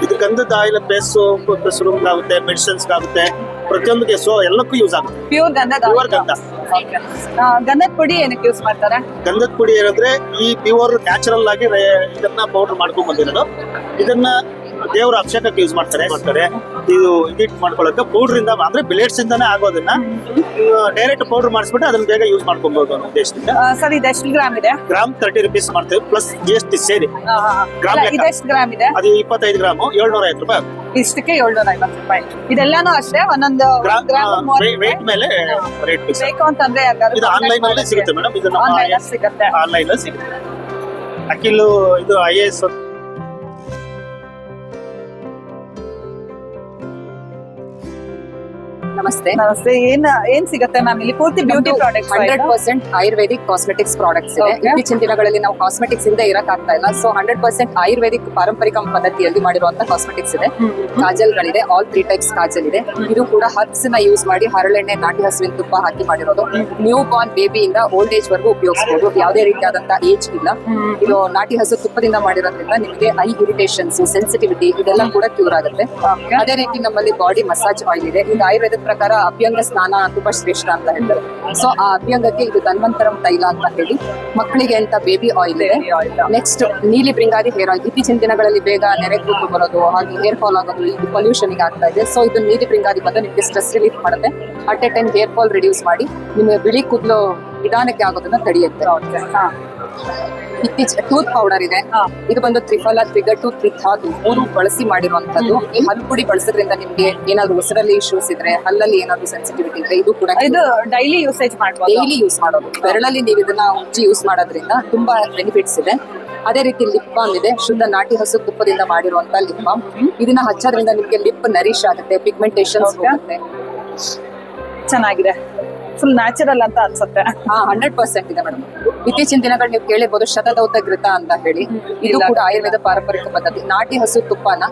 ಇದು ಗಂಧದ ಆಯಿಲ್ ರೂಮ್ ಆಗುತ್ತೆ, ಮೆಡಿಸಿನ್ಸ್ ಆಗುತ್ತೆ, ಪ್ರತಿಯೊಂದಕ್ಕೆ ಎಲ್ಲಕ್ಕೂ ಯೂಸ್ ಆಗುತ್ತೆ. ಪ್ಯೂರ್ ಗಂಧದ ಪ್ಯೂರ್ ಗಂಧ. ಗಂಧದ ಪುಡಿ ಏನಕ್ಕೆ ಯೂಸ್ ಮಾಡ್ತಾರೆ? ಗಂಧದ ಪುಡಿ ಏನಂದ್ರೆ ಈ ಪ್ಯೂರ್ ನ್ಯಾಚುರಲ್ ಆಗಿ ಇದನ್ನ ಪೌಡರ್ ಮಾಡ್ಕೊಂಡ್ ಬಂದಿರೋದು. ಇದನ್ನ ದೇವರ ಅಭಿಷೇಕಕ್ಕೆ ಯೂಸ್ ಮಾಡ್ತಾರೆ. ಇದು ಎಡಿಟ್ ಮಾಡ್ಕೊಳ್ಳೋಕೆ ಪೌಡರ್ ಇಂದ ಅಂದ್ರೆ ಬಿಲೆಟ್ಸ್ ಇಂದಾನೆ ಆಗೋದನ್ನ ಡೈರೆಕ್ಟ್ ಪೌಡರ್ ಮಾಡಿಸ್ಬಿಟ್ಟು ಅದನ್ನ ಬೇಗ ಯೂಸ್ ಮಾಡ್ಕೊಬಹುದು ಅನ್ನೋ ಉದ್ದೇಶದಿಂದ. ಸರ್ ಇದು ಎಷ್ಟು ಗ್ರಾಮ್ ಇದೆ? ಗ್ರಾಮ್ 30 rupees ಮಾಡ್ತೇವೆ, ಪ್ಲಸ್ GST ಸೇರಿ. ಗ್ರಾಮ್ ಇದೆಷ್ಟು ಗ್ರಾಮ್ ಇದೆ? ಅದು 25 ಗ್ರಾಮ್ 750 ರೂಪಾಯಿ. ಇಷ್ಟಕ್ಕೆ 750 ರೂಪಾಯಿ. ಇದೆಲ್ಲಾನು ಅಷ್ಟೇ ಒಂದೊಂದು ಗ್ರಾಮ್ ವೇಟ್ ಮೇಲೆ ರೇಟ್ ಫಿಕ್ಸ್. ಬೇಕು ಅಂತಂದ್ರೆ ಇದು ಆನ್ಲೈನ್ ಅಲ್ಲಿ ಸಿಗುತ್ತೆ ಮೇಡಮ್. ಇದು ನಮ್ಮ ಆನ್ಲೈನ್ ಸಿಗುತ್ತೆ. ಆನ್ಲೈನ್ ಅಲ್ಲಿ ಸಿಗುತ್ತೆ. ಅಖಿಲ್ ಇದು IAS ನಮಸ್ತೆ. ನಮಸ್ತೆ. ಏನ್ ಸಿಗುತ್ತೆ ಮ್ಯಾಮ್ ಇಲ್ಲಿ? ಪೂರ್ತಿ beauty products 100% Ayurvedic cosmetics products ಇದೆ. ಇತ್ತೀಚಿನ ದಿನಗಳಲ್ಲಿ ನಾವು ಕಾಸ್ಮೆಟಿಕ್ಸ್ ಇಂದ ಇರಕ್ ಆಗ್ತಾ ಇಲ್ಲ. ಸೊ 100% ಆಯುರ್ವೇದಿಕ್ ಪಾರಂಪರಿಕ ಪದ್ಧತಿಯಲ್ಲಿ ಮಾಡಿರುವಂತ ಕಾಸ್ಮೆಟಿಕ್ಸ್ ಇದೆ. ಕಾಜಲ್ಗಳಿದೆ, ಆಲ್ 3 ಟೈಪ್ಸ್ ಕಾಜಲ್ ಇದೆ. ಇದು ಕೂಡ ಹರ್ಬ್ಸ್ ನ ಯೂಸ್ ಮಾಡಿ ಹರಳೆಣ್ಣೆ, ನಾಟಿ ಹಸುವಿನ ತುಪ್ಪ ಹಾಕಿ ಮಾಡಿರೋದು. ನ್ಯೂ ಬಾರ್ನ್ ಬೇಬಿಯಿಂದ ಓಲ್ಡ್ ಏಜ್ ವರೆಗೂ ಉಪಯೋಗಿಸಬಹುದು. ಯಾವುದೇ ರೀತಿಯಾದಂತಹ ಏಜ್ ಇಲ್ಲ. ಇದು ನಾಟಿ ಹಸು ತುಪ್ಪದಿಂದ ಮಾಡಿರೋದ್ರಿಂದ ನಿಮಗೆ ಐ ಇರಿಟೇಷನ್ಸ್, ಸೆನ್ಸಿಟಿವಿಟಿ ಇದೆಲ್ಲ ಕೂಡ ಕ್ಯೂರ್ ಆಗುತ್ತೆ. ಅದೇ ರೀತಿ ನಮ್ಮಲ್ಲಿ ಬಾಡಿ ಮಸಾಜ್ ಆಯಿಲ್ ಇದೆ. ಇದು ಆಯುರ್ವೇದ ಪ್ರಕಾರ ಅಭ್ಯಂಗ ಸ್ನಾನ ತುಂಬಾ ಶ್ರೇಷ್ಠ ಅಂತ ಹೇಳ್ತಾರೆ. ಸೊ ಆ ಅಭ್ಯಂಗಕ್ಕೆ ಇದು ಧನ್ವಂತರಂ ತೈಲ ಅಂತ ಹೇಳಿ ಮಕ್ಕಳಿಗೆ ಅಂತ ಬೇಬಿ ಆಯಿಲ್ ಇದೆ. ನೆಕ್ಸ್ಟ್ ನೀಲಿ ಬ್ರಿಂಗಾರಿ ಹೇರ್ ಆಯಿಲ್. ಇತ್ತೀಚಿನ ದಿನಗಳಲ್ಲಿ ಬೇಗ ನೆರೆ ಕೂತು ಬರೋದು, ಹಾಗೆ ಹೇರ್ ಫಾಲ್ ಆಗೋದು, ಇದು ಪೊಲ್ಯೂಷನ್ ಗೆ ಆಗ್ತಾ ಇದೆ. ಸೊ ಇದು ನೀಲಿ ಬ್ರಿಂಗಾರಿ ಬಂದು ನಿಮಗೆ ಸ್ಟ್ರೆಸ್ ರಿಲೀಫ್ ಮಾಡುತ್ತೆ. At A time hair fall reduce ಮಾಡಿ ನಿಮಗೆ ಬಿಳಿ ಕೂದಲು ನಿಧಾನಕ್ಕೆ ಆಗೋದನ್ನ ತಡೆಯುತ್ತೆ. ಇತ್ತೀಚೆಗೆ ಟೂತ್ ಪೌಡರ್ ಇದೆ. ಇದು ಬಂದು ತ್ರಿಫಲ, ತ್ರಿಗಟ್ಟು, ತ್ರಿಧಾತು 3 ಬಳಸಿ ಮಾಡಿರುವಂತದ್ದು. ಈ ಹಲ್ಲು ಪುಡಿ ಬಳಸೋದ್ರಿಂದ ನಿಮ್ಗೆ ಏನಾದ್ರು ಉಸಿರಲ್ಲಿ ಇಶ್ಯೂಸ್ ಇದ್ರೆ, ಹಲ್ಲಲ್ಲಿ ಏನಾದ್ರು ಸೆನ್ಸಿಟಿವಿಟಿ ಇದ್ರೆ ಇದು ಕೂಡ ಇದು ಡೈಲಿ ಯೂಸೇಜ್ ಮಾಡ್ಬೋದು. ಡೈಲಿ ಯೂಸ್ ಮಾಡೋದು. ಬೆರಳಲ್ಲಿ ನೀವು ಇದನ್ನ ಉಜ್ಜಿ ಯೂಸ್ ಮಾಡೋದ್ರಿಂದ ತುಂಬಾ ಬೆನಿಫಿಟ್ಸ್ ಇದೆ. ಅದೇ ರೀತಿ ಲಿಪ್ ಬಾಮ್ ಇದೆ. ಶುದ್ಧ ನಾಟಿ ಹಸು ತುಪ್ಪದಿಂದ ಮಾಡಿರುವಂತ ಲಿಪ್ ಬಾಮ್. ಇದನ್ನ ಹಚ್ಚೋದ್ರಿಂದ ನಿಮ್ಗೆ ಲಿಪ್ ನರಿಶ್ ಆಗುತ್ತೆ, ಪಿಗ್ಮೆಂಟೇಷನ್ಸ್ ಹೋಗುತ್ತೆ. ಚೆನ್ನಾಗಿದೆ, ಫುಲ್ ನ್ಯಾಚುರಲ್ ಅಂತ ಅನ್ಸುತ್ತೆ. 100% ಇದೆ ಮೇಡಮ್. ಇತ್ತೀಚಿನ ದಿನಗಳು ನೀವು ಕೇಳಿರ್ಬೋದು ಶತದೌತ ಘೃತ ಅಂತ ಹೇಳಿ. ಇದು ಕೂಡ ಆಯುರ್ವೇದ ಪಾರಂಪರಿಕ ಪದ್ಧತಿ. ನಾಟಿ ಹಸು ತುಪ್ಪನ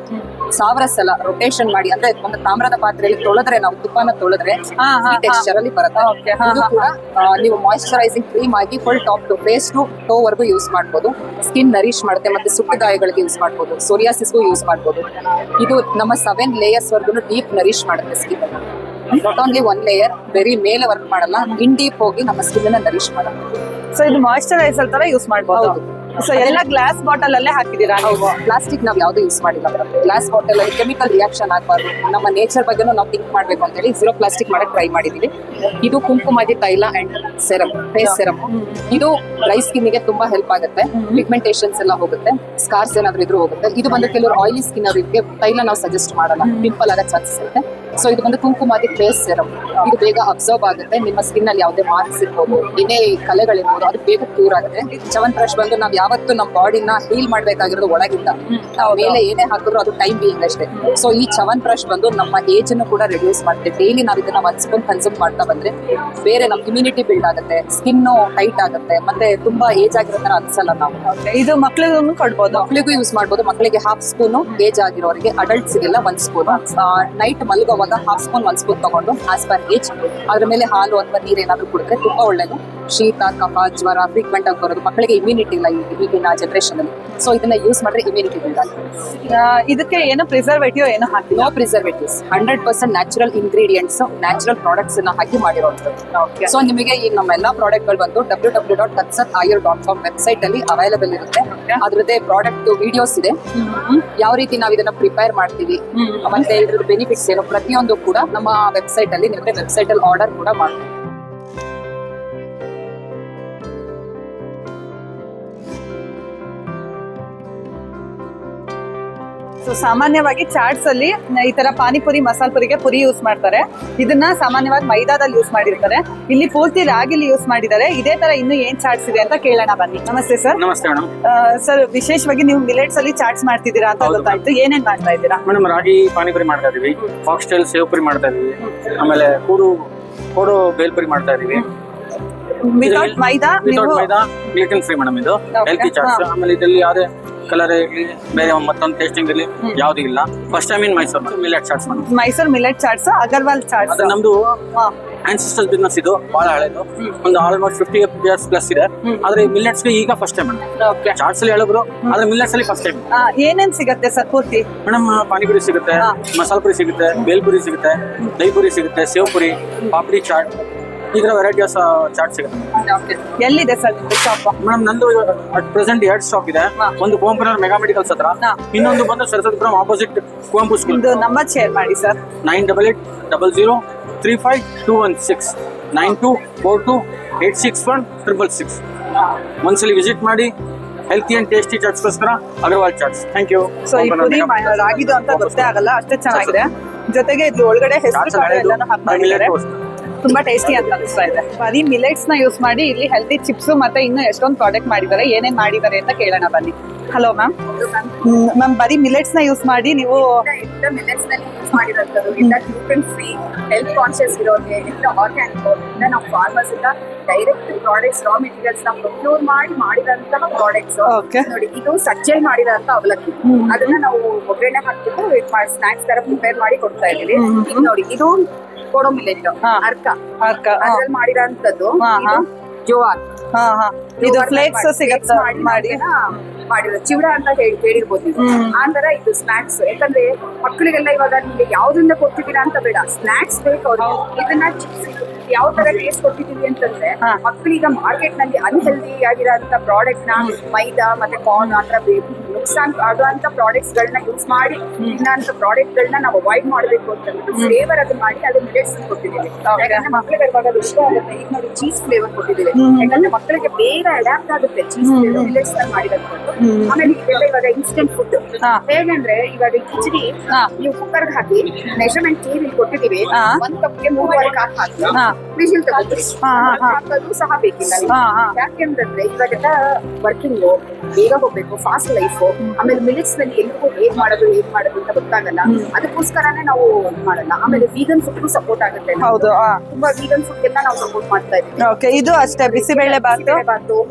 1000 ಸಲ ರೊಟೇಷನ್ ಮಾಡಿ, ಅಂದ್ರೆ ಒಂದು ತಾಮ್ರದ ಪಾತ್ರೆಯಲ್ಲಿ ತೊಳೆದ್ರೆ, ನಾವು ತುಪ್ಪನ ತೊಳೆದ್ರೆ ಈ ಟೆಕ್ಸ್ಚರ್ ಅಲ್ಲಿ ಬರುತ್ತೆ. ಇದು ಕೂಡ ನೀವು ಮಾಯಿಶ್ಚರೈಸಿಂಗ್ ಕ್ರೀಮ್ ಆಗಿ full top to face to toe ವರ್ಗೂ ಯೂಸ್ ಮಾಡ್ಬೋದು. ಸ್ಕಿನ್ ನರಿಶ್ ಮಾಡುತ್ತೆ, ಮತ್ತೆ ಸುಟ್ಟು ಗಾಯಗಳಿಗೆ ಯೂಸ್ ಮಾಡ್ಬೋದು, ಸೋರಿಯಾಸಿಸ್ಗೂ ಯೂಸ್ ಮಾಡ್ಬೋದು. ಇದು ನಮ್ಮ 7 ಲೇಯರ್ಸ್ ವರ್ಗು ಡೀಪ್ ನರಿಶ್ ಮಾಡುತ್ತೆ skin. Not only 1 layer, very ಮೇಲೆ ವರ್ಕ್ ಮಾಡಲ್ಲ, ಇನ್ ಡೀಪ್ ಹೋಗಿ ನಮ್ಮ ಸ್ಕಿನ್ ಅನ್ನ ನರಿಶ್ ಮಾಡಲ್ಲ. ಸೊ ಇದು ಮಾಯಿಶ್ಚರೈಸರ್ ತರ ಯೂಸ್ ಮಾಡ್ಬೋದು. ಸೊ ಎಲ್ಲ ಗ್ಲಾಸ್ ಬಾಟಲ್ ಅಲ್ಲೇ ಹಾಕಿದೀರಾ ನೀವು? ಪ್ಲಾಸ್ಟಿಕ್ ನಾವ್ ಯಾವ್ದು ಯೂಸ್ ಮಾಡಿಲ್ಲ. ಗ್ಲಾಸ್ ಬಾಟಲ್ ಅಲ್ಲಿ ಕೆಮಿಕಲ್ ರಿಯಾಕ್ಷನ್ ಆಗಬಾರ್ದು, ನಮ್ಮ ನೇಚರ್ ಬಗ್ಗೆನೂ ನಾವು ಥಿಂಕ್ ಮಾಡ್ಬೇಕು ಅಂತ ಹೇಳಿ 0 ಪ್ಲಾಸ್ಟಿಕ್ ಮಾಡಕ್ ಟ್ರೈ ಮಾಡಿದೀವಿ. ಇದು ಕುಂಕುಮಾದಿ ತೈಲ ಅಂಡ್ ಸೆರಮ್, ಫೇಸ್ ಸೆರಮ್. ಇದು ಡ್ರೈ ಸ್ಕಿನ್ ಗೆ ತುಂಬಾ ಹೆಲ್ಪ್ ಆಗುತ್ತೆ. ಪಿಗ್ಮೆಂಟೇಷನ್ಸ್ ಎಲ್ಲ ಹೋಗುತ್ತೆ, ಸ್ಕಾರ್ಸ್ ಏನಾದ್ರು ಇದ್ರೂ ಹೋಗುತ್ತೆ. ಇದು ಬಂದು ಕೆಲವರು ಆಯಿಲಿ ಸ್ಕಿನ್ ಅವರಿಗೆ ತೈಲ ನಾವು ಸಜೆಸ್ಟ್ ಮಾಡಲ್ಲ, ಪಿಂಪಲ್ ಆಗೋ ಚಾನ್ಸಸ್ ಇರುತ್ತೆ. ಸೊ ಇದು ಬಂದು ಕುಂಕುಮಾದಿ ಫೇಸ್ ಸೆರಮ್. ಇದು ಬೇಗ ಅಬ್ಸರ್ವ್ ಆಗುತ್ತೆ. ನಿಮ್ಮ ಸ್ಕಿನ್ ಅಲ್ಲಿ ಯಾವುದೇ ಮಾರ್ಕ್ಸ್ ಇರ್ಬೋದು, ಏನೇ ಕಲೆಗಳಿರ್ಬೋದು, ಅದು ಬೇಗ ಕ್ಯೂರ್ ಆಗುತ್ತೆ. ಚ್ಯವನ್ಪ್ರಾಶ್ ಬಂದು ನಾವ್ ಯಾವತ್ತು ನಮ್ಮ ಬಾಡಿನ ಹೀಲ್ ಮಾಡ್ಬೇಕಾಗಿರೋದು ಒಳಗಿಂದ. ನಾವು ಮೇಲೆ ಏನೇ ಹಾಕಿದ್ರು ಅದು ಟೈಮ್ ಬೀಯಿಂಗ್ ಅಷ್ಟೇ. ಸೊ ಈ ಚ್ಯವನ್ಪ್ರಾಶ್ ಬಂದು ನಮ್ಮ ಏಜ್ ಅನ್ನು ಕೂಡ ರಿಡ್ಯೂಸ್ ಮಾಡುತ್ತೆ. ಡೈಲಿ ನಾವು ಇದನ್ನ 1 ಸ್ಪೂನ್ ಕನ್ಸ್ಯೂಮ್ ಮಾಡ್ತಾ ಬಂದ್ರೆ ಬೇರೆ ನಮ್ ಇಮ್ಯುನಿಟಿ ಬಿಲ್ಡ್ ಆಗುತ್ತೆ, ಸ್ಕಿನ್ ಟೈಟ್ ಆಗುತ್ತೆ, ಮತ್ತೆ ತುಂಬಾ ಏಜ್ ಆಗಿರೋ ತರ ಅನ್ಸಲ್ಲ ನಾವು. ಇದು ಮಕ್ಳಿಗೂ ಕೊಡ್ಬೋದು, ಮಕ್ಕಳಿಗೂ ಯೂಸ್ ಮಾಡ್ಬೋದು. ಮಕ್ಕಳಿಗೆ 1/2 ಸ್ಪೂನ್, ಏಜ್ ಆಗಿರೋರಿಗೆ, ಅಡಲ್ಟ್ಸ್ಗೆಲ್ಲ 1 ಸ್ಪೂನ್. ನೈಟ್ ಮಲಗುವಾಗ 1/2 ಸ್ಪೂನ್ 1 ಸ್ಪೂನ್ ತಗೊಂಡು ಆಸ್ ಪರ್ ಏಜ್ ಅದ್ರ ಮೇಲೆ ಹಾಲು ಅಥವಾ ನೀರು ಏನಾದ್ರು ಕುಡಿದ್ರೆ ತುಂಬಾ ಒಳ್ಳೇದು. ಶೀತ, ಕಫ, ಜ್ವರ ಫ್ರೀಕ್ವೆಂಟ್ ಆಗಿ ಬರೋದು, ಮಕ್ಕಳಿಗೆ ಇಮ್ಯುನಿಟಿ ಇಲ್ಲ ಈಗಿನ ಜನರೇಷನ್ ಅಲ್ಲಿ. ಸೊ ಇದನ್ನ ಯೂಸ್ ಮಾಡಿದ್ರೆ ಇಮ್ಯುನಿಟಿ ಬಿಲ್ಡ್ ಆಗುತ್ತೆ. ಇದಕ್ಕೆ ಏನು ಪ್ರಿಸರ್ವೇಟಿವ್ ಏನು ಹಾಕಿ? No preservatives, 100% natural ingredients, natural products ಅನ್ನ ಹಾಕಿ ಮಾಡಿರುವಂತದ್ದು. ಸೊ ನಿಮಗೆ ಈ ನಮ್ಮ ಎಲ್ಲಾ ಪ್ರಾಡಕ್ಟ್ ಗಳು ಬಂದು www.katsatayur.com ವೆಬ್ಸೈಟ್ ಅಲ್ಲಿ ಅವೈಲೇಬಲ್ ಇರುತ್ತೆ. ಅದ್ರದ್ದೇ ಪ್ರಾಡಕ್ಟ್ ವಿಡಿಯೋಸ್ ಇದೆ, ಯಾವ ರೀತಿ ನಾವು ಇದನ್ನ ಪ್ರಿಪೇರ್ ಮಾಡ್ತೀವಿ, ಮತ್ತೆ ಇದ್ರದ್ದು ಬೆನಿಫಿಟ್ಸ್ ಏನು ಪ್ರತಿಯೊಂದು ಕೂಡ ನಮ್ಮ ವೆಬ್ಸೈಟ್ ಅಲ್ಲಿ ನಿಮಗೆ ವೆಬ್ಸೈಟ್ ಅಲ್ಲಿ ಆರ್ಡರ್ ಕೂಡ ಮಾಡ್ತೀವಿ. ಸೊ ಸೊ ಸಾಮಾನ್ಯವಾಗಿ ಚಾಟ್ಸ್ ಅಲ್ಲಿ ಈ ತರ ಪಾನಿಪುರಿ ಮಸಾಲ ಪುರಿಗೆ ಪುರಿ ಯೂಸ್ ಮಾಡ್ತಾರೆ. ಇದನ್ನ ಸಾಮಾನ್ಯವಾಗಿ ಮೈದಾದಲ್ಲಿ ಯೂಸ್ ಮಾಡಿರ್ತಾರೆ. ಇಲ್ಲಿ ಪೂರ್ತಿ ರಾಗಿಲಿ ಯೂಸ್ ಮಾಡಿದ್ದಾರೆ. ಇದೇ ತರ ಇನ್ನು ಏನ್ ಚಾಟ್ಸ್ ಇದೆ ಅಂತ ಕೇಳೋಣ ಬನ್ನಿ. ನಮಸ್ತೆ ಸರ್. ನಮಸ್ತೆ ಮೇಡಮ್. ಸರ್, ವಿಶೇಷವಾಗಿ ನೀವು ಮಿಲೆಟ್ಸ್ ಅಲ್ಲಿ ಚಾಟ್ಸ್ ಮಾಡ್ತಿದ್ದೀರಾ ಅಂತ ಗೊತ್ತಾಯ್ತು. ಏನೇನ್ ಮಾಡ್ತಾ ಇದ್ದೀರಾ? ಮೇಡಮ್, ರಾಗಿ ಪಾನಿಪುರಿ ಮಾಡ್ತಾ ಇದೀವಿ, ಫಾಕ್ಸ್ ಸ್ಟೈಲ್ ಸೇವ್ ಪುರಿ ಮಾಡ್ತಾ ಇದೀವಿ, ಆಮೇಲೆ ಕೋಡು ಬೇಲ್ಪುರಿ ಮಾಡ್ತಾ ಇದೀವಿ. ವಿತೌಟ್ ಮೈದಾ, ವಿತೌಟ್ ಮೈದಾ, ಗ್ಲೂಟೆನ್ ಫ್ರೀ ಮೇಡಮ್. ಇದು ಹೆಲ್ತಿ ಚಾಟ್ಸ್. ಆಮೇಲೆ ಇದರಲ್ಲಿ ಯಾವುದೇ ಕಲರ್ ಇರಲಿ, ಬೇರೆ ಮತ್ತೊಂದು ಟೇಸ್ಟಿಂಗ್ ಇರಲಿ, ಯಾವ್ದು ಇಲ್ಲ. First time in Mysuru millet chats. Mysuru millet chats, Agarwal chats. ಅದು ನಮ್ದು ಆನ್ಸಿಸ್ಟರ್ಸ್ ಬಿಸ್ನೆಸ್. ಇದು ಬಹಳ ಹಳೆದು, ಒಂದು ಆಲ್ಮೋಸ್ಟ್ 50 years ಪ್ಲಸ್ ಇದೆ. ಆದ್ರೆ ಮಿಲೆಟ್ಸ್ ಈಗ ಫಸ್ಟ್ ಟೈಮ್ ಮೇಡಮ್. ಚಾಟ್ಸ್ ಅಲ್ಲಿ ಹೇಳಿದ್ರು, ಆದ್ರೆ ಮಿಲೆಟ್ಸ್ ಅಲ್ಲಿ ಫಸ್ಟ್ ಟೈಮ್. ಏನೇನ್ ಸಿಗುತ್ತೆ ಸರ್ ಪೂರ್ತಿ? ಮೇಡಮ್, ಪಾನಿಪುರಿ ಸಿಗುತ್ತೆ, ಮಸಾಲ ಪುರಿ ಸಿಗುತ್ತೆ, ಬೇಲ್ಪುರಿ ಸಿಗುತ್ತೆ, ದಹಿ ಪುರಿ ಸಿಗುತ್ತೆ, ಸೇವ್ ಪುರಿ, ಪಾಪಡಿ ಚಾಟ್, ಈ ತರ ವೆರೈಟೀಸ್ ಚಾಟ್ ಸಿಗುತ್ತೆ. ಎಲ್ಲಿದೆ ಸರ್ ನಿಮ್ದು ಶಾಪ್? ಮೇಡಮ್, ನಂದು ಅಟ್ ಪ್ರೆಸೆಂಟ್ 2 ಸ್ಟಾಕ್ ಇದೆ. ಒಂದು ಕುವೆಂಪುರ ಮೆಗಾ ಮೆಡಿಕಲ್ಸ್ ಹತ್ರ, ಇನ್ನೊಂದು ಬಂದು ಸರಸ್ವತಿಪುರಂ ಆಪೋಸಿಟ್ ಕುವೆಂಪು ಸ್ಕೂಲ್. ಇದು ನಂಬರ್ ಶೇರ್ ಮಾಡಿ ಸರ್. 9880035216 9242861666. ಒಂದ್ಸಲಿ ವಿಸಿಟ್ ಮಾಡಿ. ಹೆಲ್ತಿ ಅಂಡ್ ಟೇಸ್ಟಿ ಚಾಟ್ಸ್ಗೋಸ್ಕರ Agarwal chats. Thank you. So ಈ ಪುರಿ ರಾಗಿದು ಅಂತ ಗೊತ್ತೇ ಆಗಲ್ಲ, ಅಷ್ಟೇ ಚೆನ್ನಾಗಿದೆ. ಜೊತೆಗೆ ಇದು ಒಳಗಡೆ ಹೆಸರು ಕಾಳು ಎಲ್ಲಾನು ಹಾಕಿದ್ದಾರೆ. ತುಂಬಾ ಟೇಸ್ಟಿ ಅಂತ ಅನಿಸ್ತಾ ಇದೆ. ಬರೀ ಮಿಲೆಟ್ಸ್ ನ ಯೂಸ್ ಮಾಡಿ ಇಲ್ಲಿ ಹೆಲ್ತಿ ಚಿಪ್ಸ್ ಮತ್ತೆ ಇನ್ನು ಎಷ್ಟೊಂದು ಪ್ರಾಡಕ್ಟ್ ಮಾಡಿದ್ದಾರೆ. ಏನೇನ್ ಮಾಡಿದ್ದಾರೆ ಅಂತ ಕೇಳೋಣ ಬನ್ನಿ. Hello ma'am. ಮ್ಯಾಮ್, ಬರೀ ಮಿಲೆಟ್ಸ್ ನ ಯೂಸ್ ಮಾಡಿ ನೀವು ಮಿಲೆಟ್ಸ್ ನಲ್ಲಿ ಯೂಸ್ ಮಾಡಿರೋದು ಇಲ್ಲ ಗ್ಲೂಟೆನ್ ಫ್ರೀ, ಹೆಲ್ತ್ ಕಾನ್ಶಿಯಸ್ ಇರೋರಿಗೆ, ಇಲ್ಲ ಆರ್ಗ್ಯಾನಿಕ್, ಇಲ್ಲ ನಾವು ಫಾರ್ಮರ್ಸ್ ಇಂದ ಡೈರೆಕ್ಟ್ ಪ್ರಾಡಕ್ಟ್ಸ್, ರಾ ಮೆಟೀರಿಯಲ್ಸ್ ನ ಪ್ರೊಕ್ಯೂರ್ ಮಾಡಿದಂತಹ ಪ್ರಾಡಕ್ಟ್ಸ್. ನೋಡಿ, ಇದು ಸಜ್ಜೆಲ್ ಮಾಡಿದಂತ ಅವಲಕ್ಕಿ. ಅದನ್ನ ನಾವು ಒಗ್ಗರಣೆ ಹಾಕ್ಬಿಟ್ಟು ಸ್ನಾಕ್ಸ್ ತರ ಪ್ರಿಪೇರ್ ಮಾಡಿ ಕೊಡ್ತಾ ಇದೀವಿ. ಇದು ನೋಡಿ, ಇದು ಕೊಡೋ ಮಿಲೆಟ್ ಅರ್ಕ ಅದ್ರಲ್ಲಿ ಮಾಡಿರೋಂಥದ್ದು. ಜೋವಾರ್, ಇದು ಫ್ಲೇಕ್ಸ್ ಸಿಗುತ್ತೆ ಮಾಡಿ ಮಾಡಿರೋ ಚಿವಡ ಅಂತ ಹೇಳಿರ್ಬೋದು ನೀವು. ಆ ತರ ಇದು ಸ್ನಾಕ್ಸ್. ಯಾಕಂದ್ರೆ ಮಕ್ಕಳಿಗೆಲ್ಲ ಇವಾಗ ನಿಮ್ಗೆ ಯಾವ್ದ್ರಿಂದ ಕೊಡ್ತಿದ್ದೀರಾ ಅಂತ ಬೇಡ, ಸ್ನಾಕ್ಸ್ ಬೇಕು ಅವ್ರಿಗೆ. ಇದನ್ನ ಚಿಪ್ಸ್ ಯಾವ ತರ ಟೇಸ್ಟ್ ಕೊಟ್ಟಿದ್ದೀವಿ ಅಂತಂದ್ರೆ, ಮಕ್ಕಳೀಗ ಮಾರ್ಕೆಟ್ ನಲ್ಲಿ ಅನ್ಹೆಲ್ದಿ ಆಗಿರೋಂತ ಪ್ರಾಡಕ್ಟ್ ನ ಮೈದಾ ಮತ್ತೆ ಕಾರ್ನ್ ಆತರ ನುಕ್ಸಾನ್ ಆಗುವಂತ ಪ್ರಾಡಕ್ಟ್ಸ್ ಗಳನ್ನ ಯೂಸ್ ಮಾಡಿ ಇನ್ನಂತ ಪ್ರಾಡಕ್ಟ್ ಗಳನ್ನ ನಾವು ಅವಾಯ್ಡ್ ಮಾಡಬೇಕು ಅಂತಂದ್ರೆ ಫ್ಲೇವರ್ ಅದು ಮಾಡಿ ಅದು ಮಿಲೆಟ್ಸ್ ಕೊಟ್ಟಿದ್ದೀವಿ. ಯಾಕಂದ್ರೆ ಮಕ್ಕಳಿಗೆ ಇವಾಗ ಅದು ಇಷ್ಟ ಆಗುತ್ತೆ. ಈಗ ನೋಡಿ, ಚೀಸ್ ಫ್ಲೇವರ್ ಕೊಟ್ಟಿದ್ದೀವಿ. ಯಾಕಂದ್ರೆ ಮಕ್ಕಳಿಗೆ ಬೇಗ ಅಡ್ಯಾಪ್ಟ್ ಆಗುತ್ತೆ ಚೀಸ್ ಫ್ಲೇವರ್ ಮಿಲೆಟ್ಸ್ ಅಲ್ಲಿ ಮಾಡಿರೋದು. ಆಮೇಲೆ ಇದೆಲ್ಲ ಇವಾಗ ಇನ್ಸ್ಟೆಂಟ್ ಫುಡ್. ಹೇಗಂದ್ರೆ ಇವಾಗ ಕಿಚಡಿ ನೀವು ಕುಕ್ಕರ್ ಹಾಕಿ ಮೆಷರ್ಮೆಂಟ್ ನೀರು ಕೊಟ್ಟಿದ್ದೀವಿ. 1 ಕಪ್ಗೆ 3.5 ಕಪ್ ಹಾಕಿ ವಿಜಿಲ್ ತಗೋತೀವಿ. ಹಾಕೋದು ಸಹ ಬೇಕಿಲ್ಲ. ಯಾಕೆಂದ್ರೆ ಇವಾಗೆಲ್ಲ ವರ್ಕಿಂಗ್, ಬೇಗ ಹೋಗ್ಬೇಕು, ಫಾಸ್ಟ್ ಲೈಫ್. ಆಮೇಲೆ ಮಿಲೆಟ್ಸ್ ನಲ್ಲಿ ಎಲ್ಲಿಗೂ ಹೇಗ್ ಮಾಡೋದು ಅಂತ ಗೊತ್ತಾಗಲ್ಲ. ಅದಕ್ಕೋಸ್ಕರನೇ ನಾವು ಮಾಡಲ್ಲ. ಆಮೇಲೆ ವೀಗನ್ ಫುಡ್ ಸಪೋರ್ಟ್ ಆಗುತ್ತೆ. ಹೌದು, ತುಂಬಾ ವೀಗನ್ ಫುಡ್ ಎಲ್ಲ ನಾವು ಸಪೋರ್ಟ್ ಮಾಡ್ತಾ ಇದೀವಿ. ಓಕೆ, ಇದು ಅಷ್ಟೇ. ಬಿಸಿಬೇಳೆ ಬಾತು,